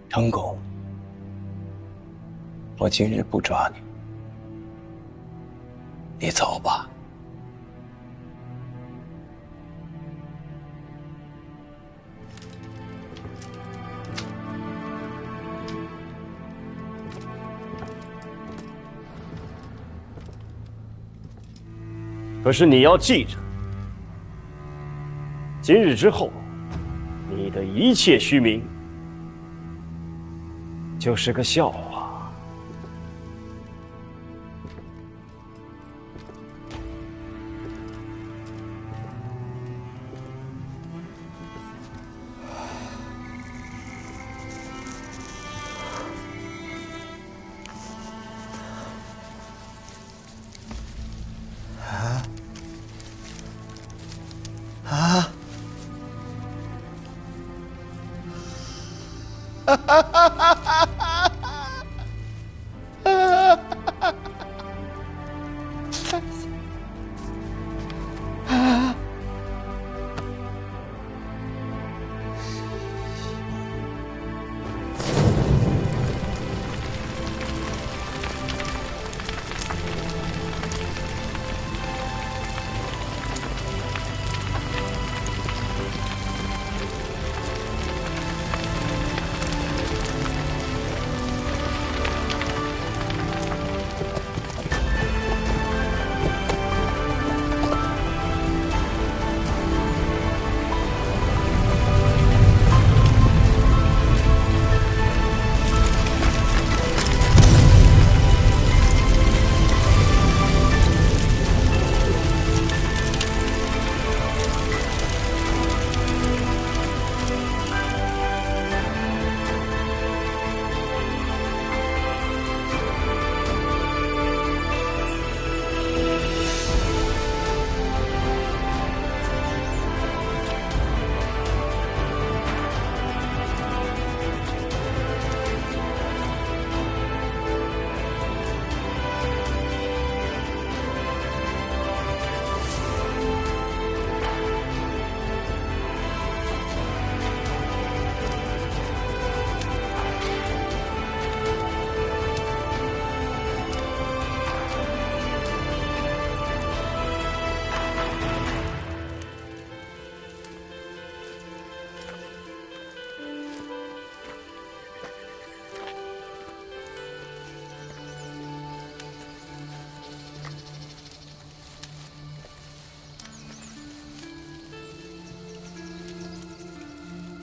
S16: 成公，我今日不抓你，你走吧。
S21: 可是你要记着，今日之后，你的一切虚名就是个笑话。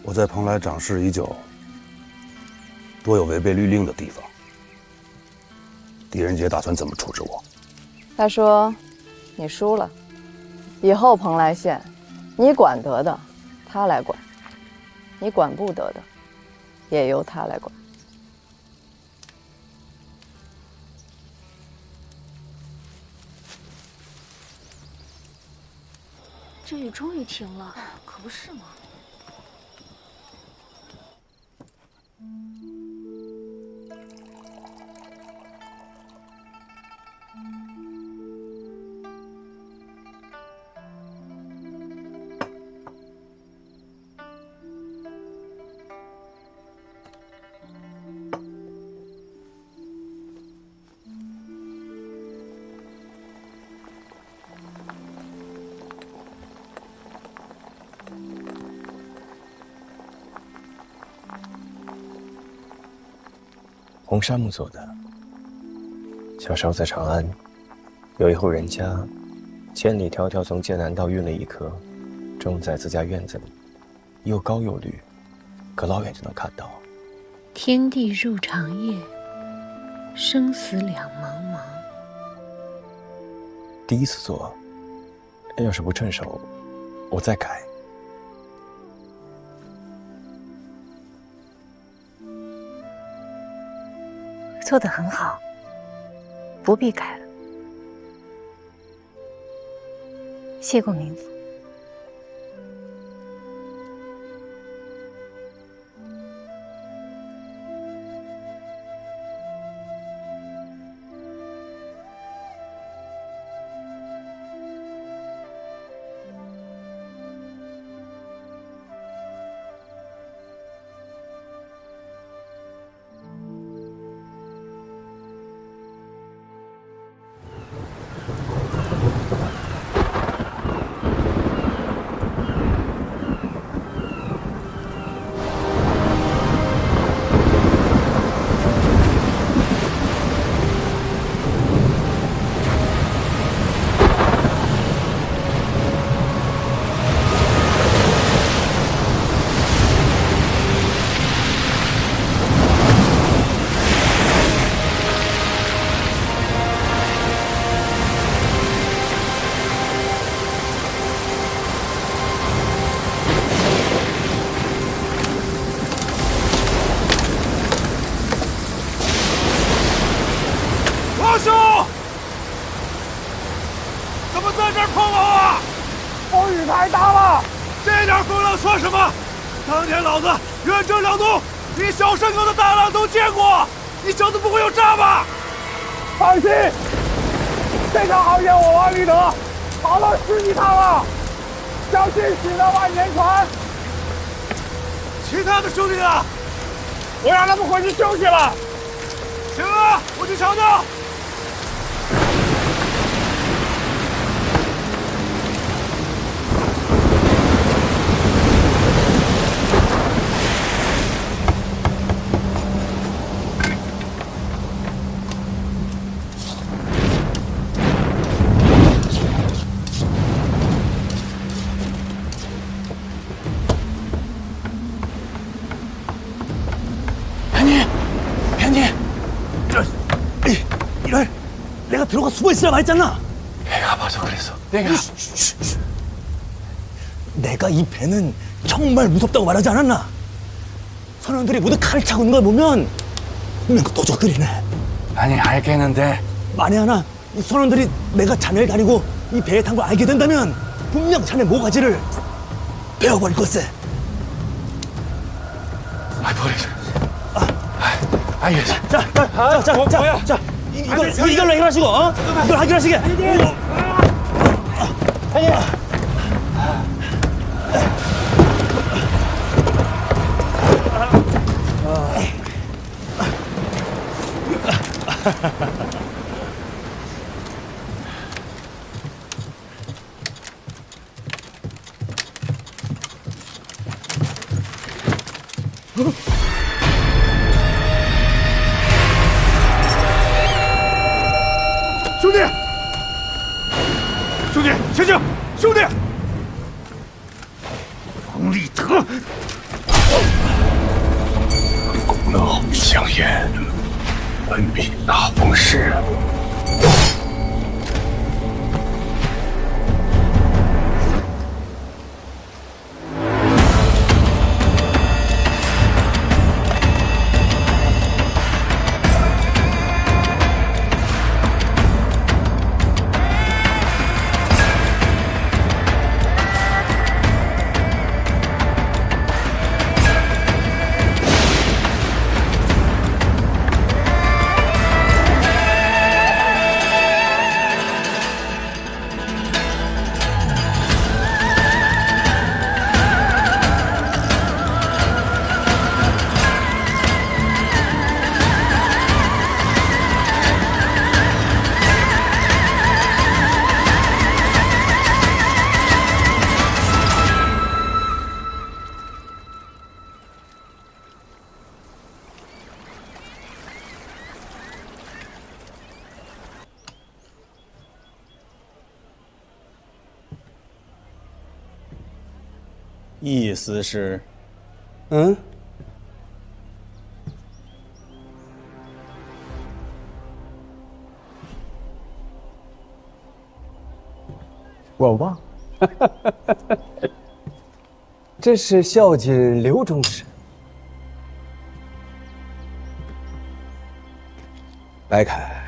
S5: 我在蓬莱长事已久，多有违背律令的地方。狄仁杰打算怎么处置我？
S19: 他说：“你输了，以后蓬莱县，你管得的，他来管；你管不得的，也由他来管。”
S2: 这雨终于停了，可不是吗？
S8: 红杉木做的。小时候在长安，有一户人家，千里迢迢从剑南道运了一棵，种在自家院子里，又高又绿，可老远就能看到。
S20: 天地入长夜，生死两茫茫。
S8: 第一次做，要是不趁手，我再改。
S20: 做得很好，不必改了。谢过冥府。
S12: 要说什么？当年老子远征辽东，比小山沟的大浪都见过。你小子不会有诈吧？
S11: 放心，这场好业我王立德跑了10几趟了，相信许了万年船。
S12: 其他的兄弟呢？
S11: 我让他们回去休息了。
S12: 行啊，我去瞧瞧。
S21: 들어가 숨어 있으라고 했잖아.
S11: 배가 아파서 그랬어.
S21: 내가 이 배는 정말 무섭다고 말하지 않았나? 선원들이 모두 칼을 차고 있는 걸 보면 분명 그 도적들이네.
S11: 아니 알겠는데
S21: 만에 하나 이 선원들이 내가 자네를 다니고 이 배에 탄 걸 알게 된다면 분명 자네 모가지를 베어버릴 걸세.
S11: 아 버리자. 알겠어.
S21: 자. 이걸로 해결하시고, 이걸 해결하시게.
S12: 兄弟，醒醒！兄弟，王立德，公道相言，本必大风势。
S21: 意思是，
S4: 我忘了，这是孝敬刘中士。白凯，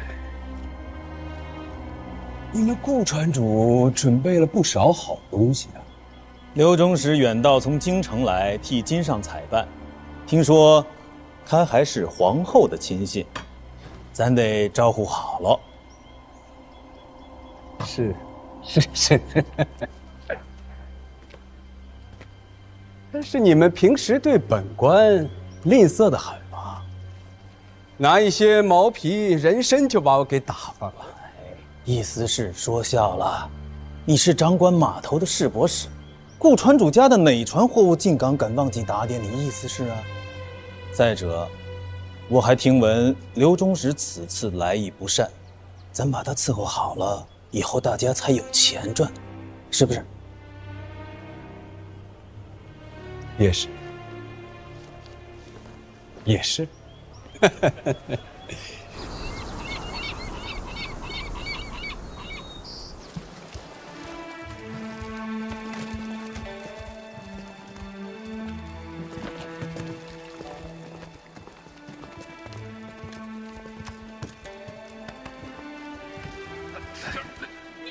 S4: 你们顾船主准备了不少好东西啊。
S21: 刘忠实远道从京城来替金上采办，听说他还是皇后的亲信，咱得招呼好了。
S4: 是。但是你们平时对本官吝啬的很嘛，拿一些毛皮人参就把我给打发了。
S21: 意思是说笑了，你是掌管码头的市舶使。顾船主家的哪船货物进港敢忘记打点？你意思是啊？再者，我还听闻刘忠实此次来意不善，咱把他伺候好了，以后大家才有钱赚，是不是？
S4: 也是，也是。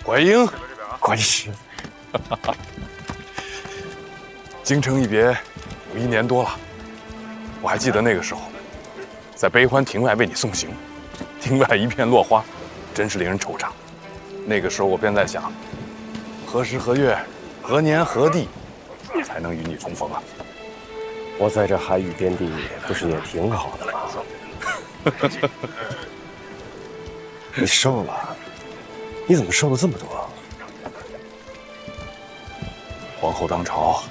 S12: 管英，
S4: 管使。
S15: 京城一别有1年多了，我还记得那个时候，在悲欢亭外为你送行，亭外一片落花，真是令人惆怅。那个时候我便在想，何时何月何年何地，才能与你重逢啊？
S8: 我在这海域边地不是也挺好的吗？你瘦了，你怎么瘦了这么多？
S15: 皇后当朝，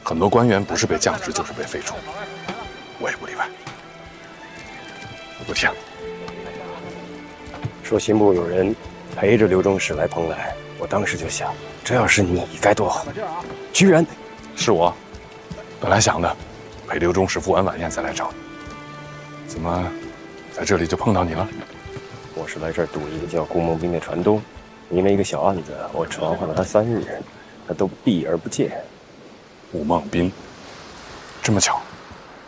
S15: 很多官员不是被降职，就是被废除，我也不例外。不听。
S8: 说刑部有人陪着刘忠史来蓬莱，我当时就想，这要是你该多好，居然
S15: 是我。本来想的，陪刘忠史赴完晚宴再来找你，怎么在这里就碰到你了？
S8: 我是来这儿堵一个叫顾梦斌的船东，因为一个小案子，我传唤了他3日，他都避而不见。
S15: 顾梦斌，这么巧，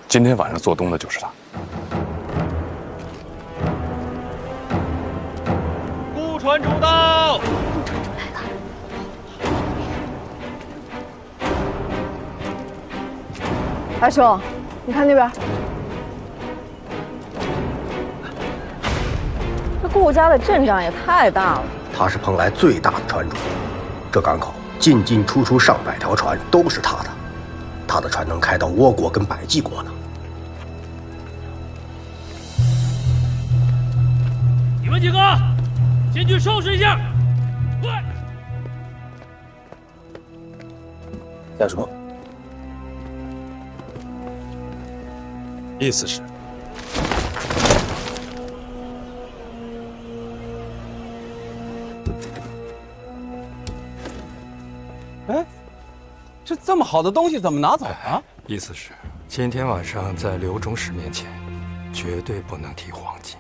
S15: 今天晚上做东的就是他。
S11: 顾船主到。
S19: 大兄，你看那边，这顾家的阵仗也太大了。
S9: 他是蓬莱最大的船主，这港口进进出出上百条船都是他的，他的船能开到倭国跟百济国呢。
S11: 你们几个进去收拾一下。快！
S5: 下属。
S15: 意思是，
S4: 哎，这么好的东西怎么拿走了？
S17: 意思是，今天晚上在刘忠史面前，绝对不能提黄金，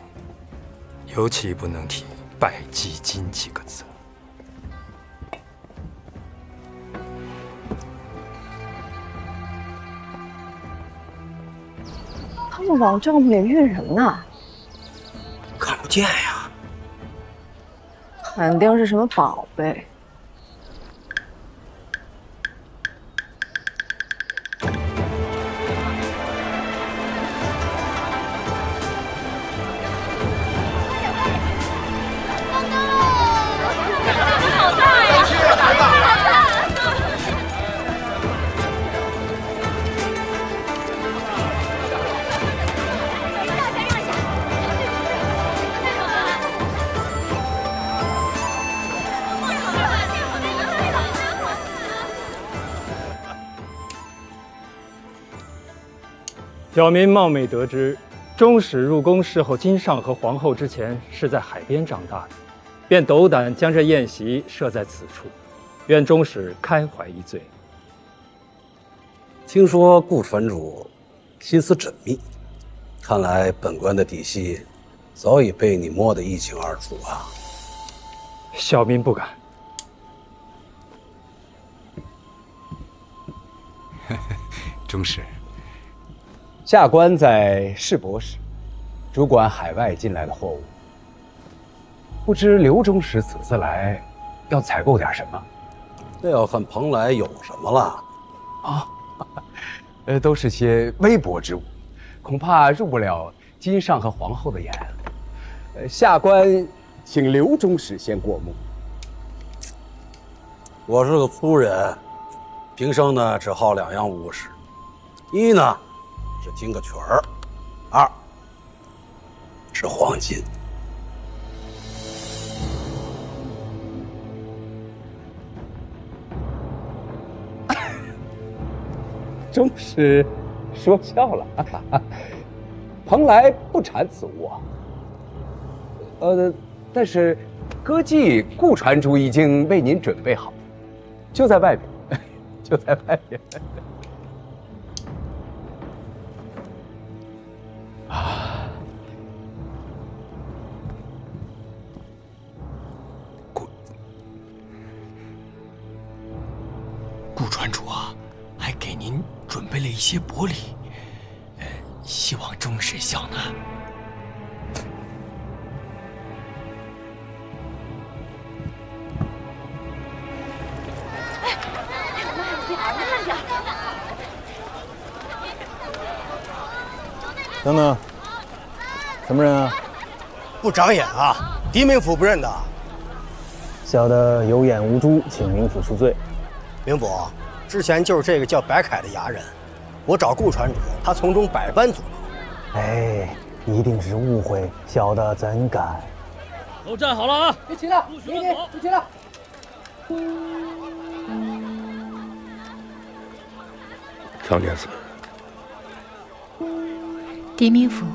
S17: 尤其不能提百济金几个字。
S19: 他们往帐篷里运什么呢？
S9: 看不见呀。
S19: 肯定是什么宝贝。
S23: 小民冒昧得知，忠史入宫侍候金上和皇后之前是在海边长大的，便斗胆将这宴席设在此处，愿忠史开怀一醉。
S5: 听说顾船主心思缜密，看来本官的底细早已被你摸得一清二楚啊。
S23: 小民不敢。
S17: 忠史。
S4: 下官在市舶使，主管海外进来的货物。不知刘忠史此次来，要采购点什么？
S5: 这要看蓬莱有什么了。
S4: 啊，都是些微薄之物，恐怕入不了金上和皇后的眼。下官请刘忠史先过目。
S5: 我是个粗人，平生呢只好2样物事，一呢是听个曲儿，2是黄金。
S4: 忠史说笑了，蓬莱不产此物啊。但是歌妓顾船主已经为您准备好，就在外面，就在外面。啊，
S17: 顾船主啊，还给您准备了一些薄礼，希望忠史笑纳。
S22: 慢点，慢点。
S16: 等等，什么人啊？
S9: 不长眼啊！狄明府不认得。
S16: 小的有眼无珠，请明府恕罪。
S9: 明府，之前就是这个叫白凯的衙人，我找顾船主，他从中百般阻挠。
S16: 哎，一定是误会，小的怎敢？
S11: 都站好了啊！
S12: 别起了，别起了。
S8: 常年子，
S20: 狄明府，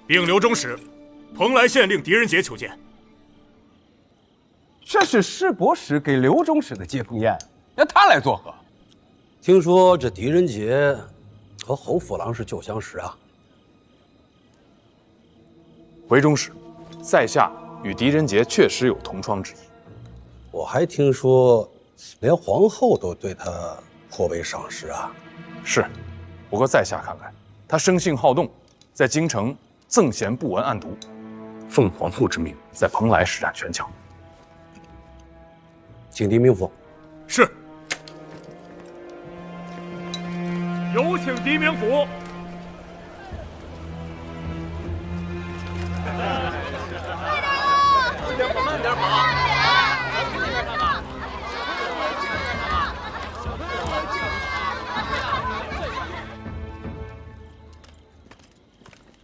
S12: 并刘中使，蓬莱县令狄仁杰求见。
S4: 这是师伯使给刘中使的接风宴，让他来作何？
S5: 听说这狄仁杰和侯府郎是旧相识啊。
S15: 韦中使，在下与狄仁杰确实有同窗之谊。
S5: 我还听说，连皇后都对他颇为赏识啊。
S15: 是，不过在下看来，他生性好动，在京城赠贤不闻暗读，奉皇后之命，在蓬莱施展权巧。
S5: 请狄明府。
S12: 是。有请狄明府。
S11: 慢点跑！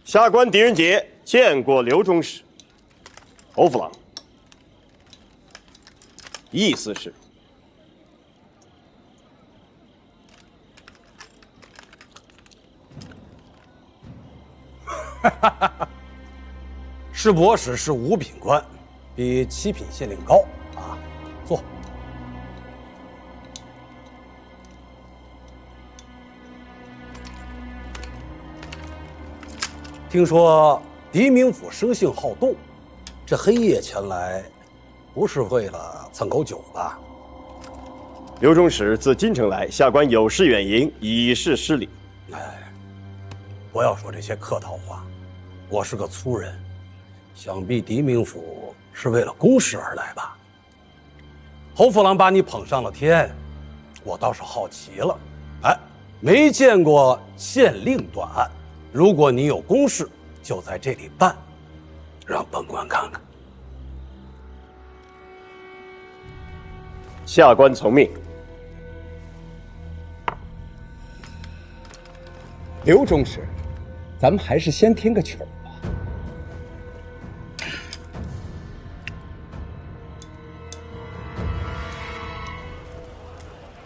S8: 下官狄仁杰见过刘中使。侯府郎，意思是？
S5: 师伯使是五品官，比七品县令高啊。坐。听说狄明府生性好动，这黑夜前来，不是为了蹭口酒吧？
S8: 刘中使自京城来，下官有事远迎，以示失礼。
S5: 哎，不要说这些客套话，我是个粗人，想必狄明府是为了公事而来吧？侯府郎把你捧上了天，我倒是好奇了。哎，没见过县令断案，如果你有公事，就在这里办，让本官看看。
S8: 下官从命。
S4: 刘中使，咱们还是先听个曲儿吧。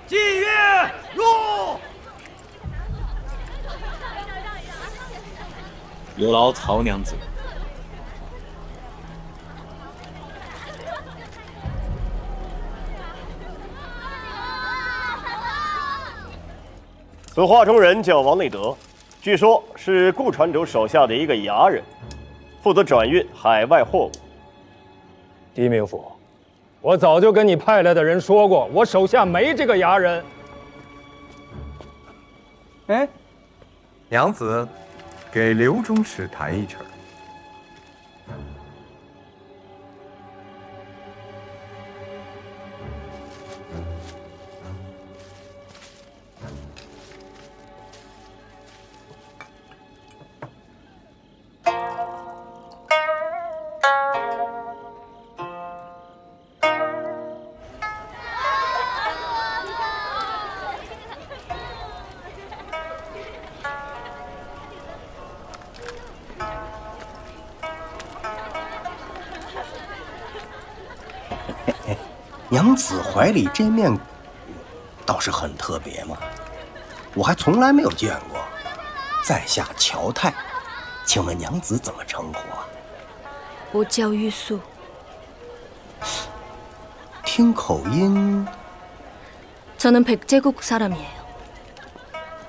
S12: 祭乐入。
S3: 有劳曹娘子。
S8: 此画中人叫王内德，据说是顾船主手下的一个衙人，负责转运海外货物。
S23: 狄明府，我早就跟你派来的人说过，我手下没这个衙人。
S6: 哎，娘子，给刘中使弹一曲。
S9: 娘子怀里这面鼓，倒是很特别嘛，我还从来没有见过。在下乔泰，请问娘子怎么称呼啊？
S22: 我叫玉素。
S9: 听口音，
S22: 저는 백제국 사람이에요.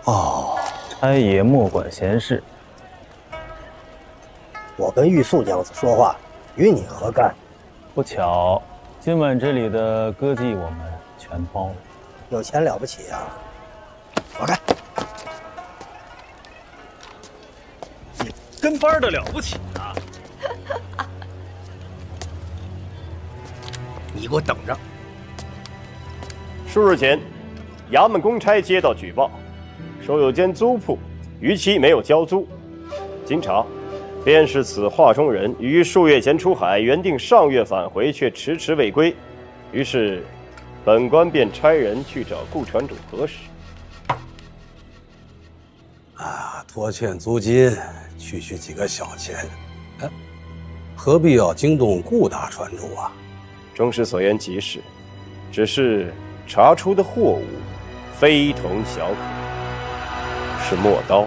S9: 哦，
S16: 开爷莫管闲事。
S9: 我跟玉素娘子说话，与你何干？
S16: 不巧，今晚这里的歌妓我们全包了。
S9: 有钱了不起啊！我干。
S12: 你跟班的了不起啊！
S9: 你给我等着！
S16: 数日前，衙门公差接到举报，说有间租铺逾期没有交租。经查，便是此画中人于数月前出海，原定上月返回，却迟迟未归。于是，本官便差人去找顾船主核实。
S5: 拖欠租金，区区几个小钱，何必要惊动顾大船主啊？
S16: 中士所言极是，只是查出的货物非同小可，是陌刀。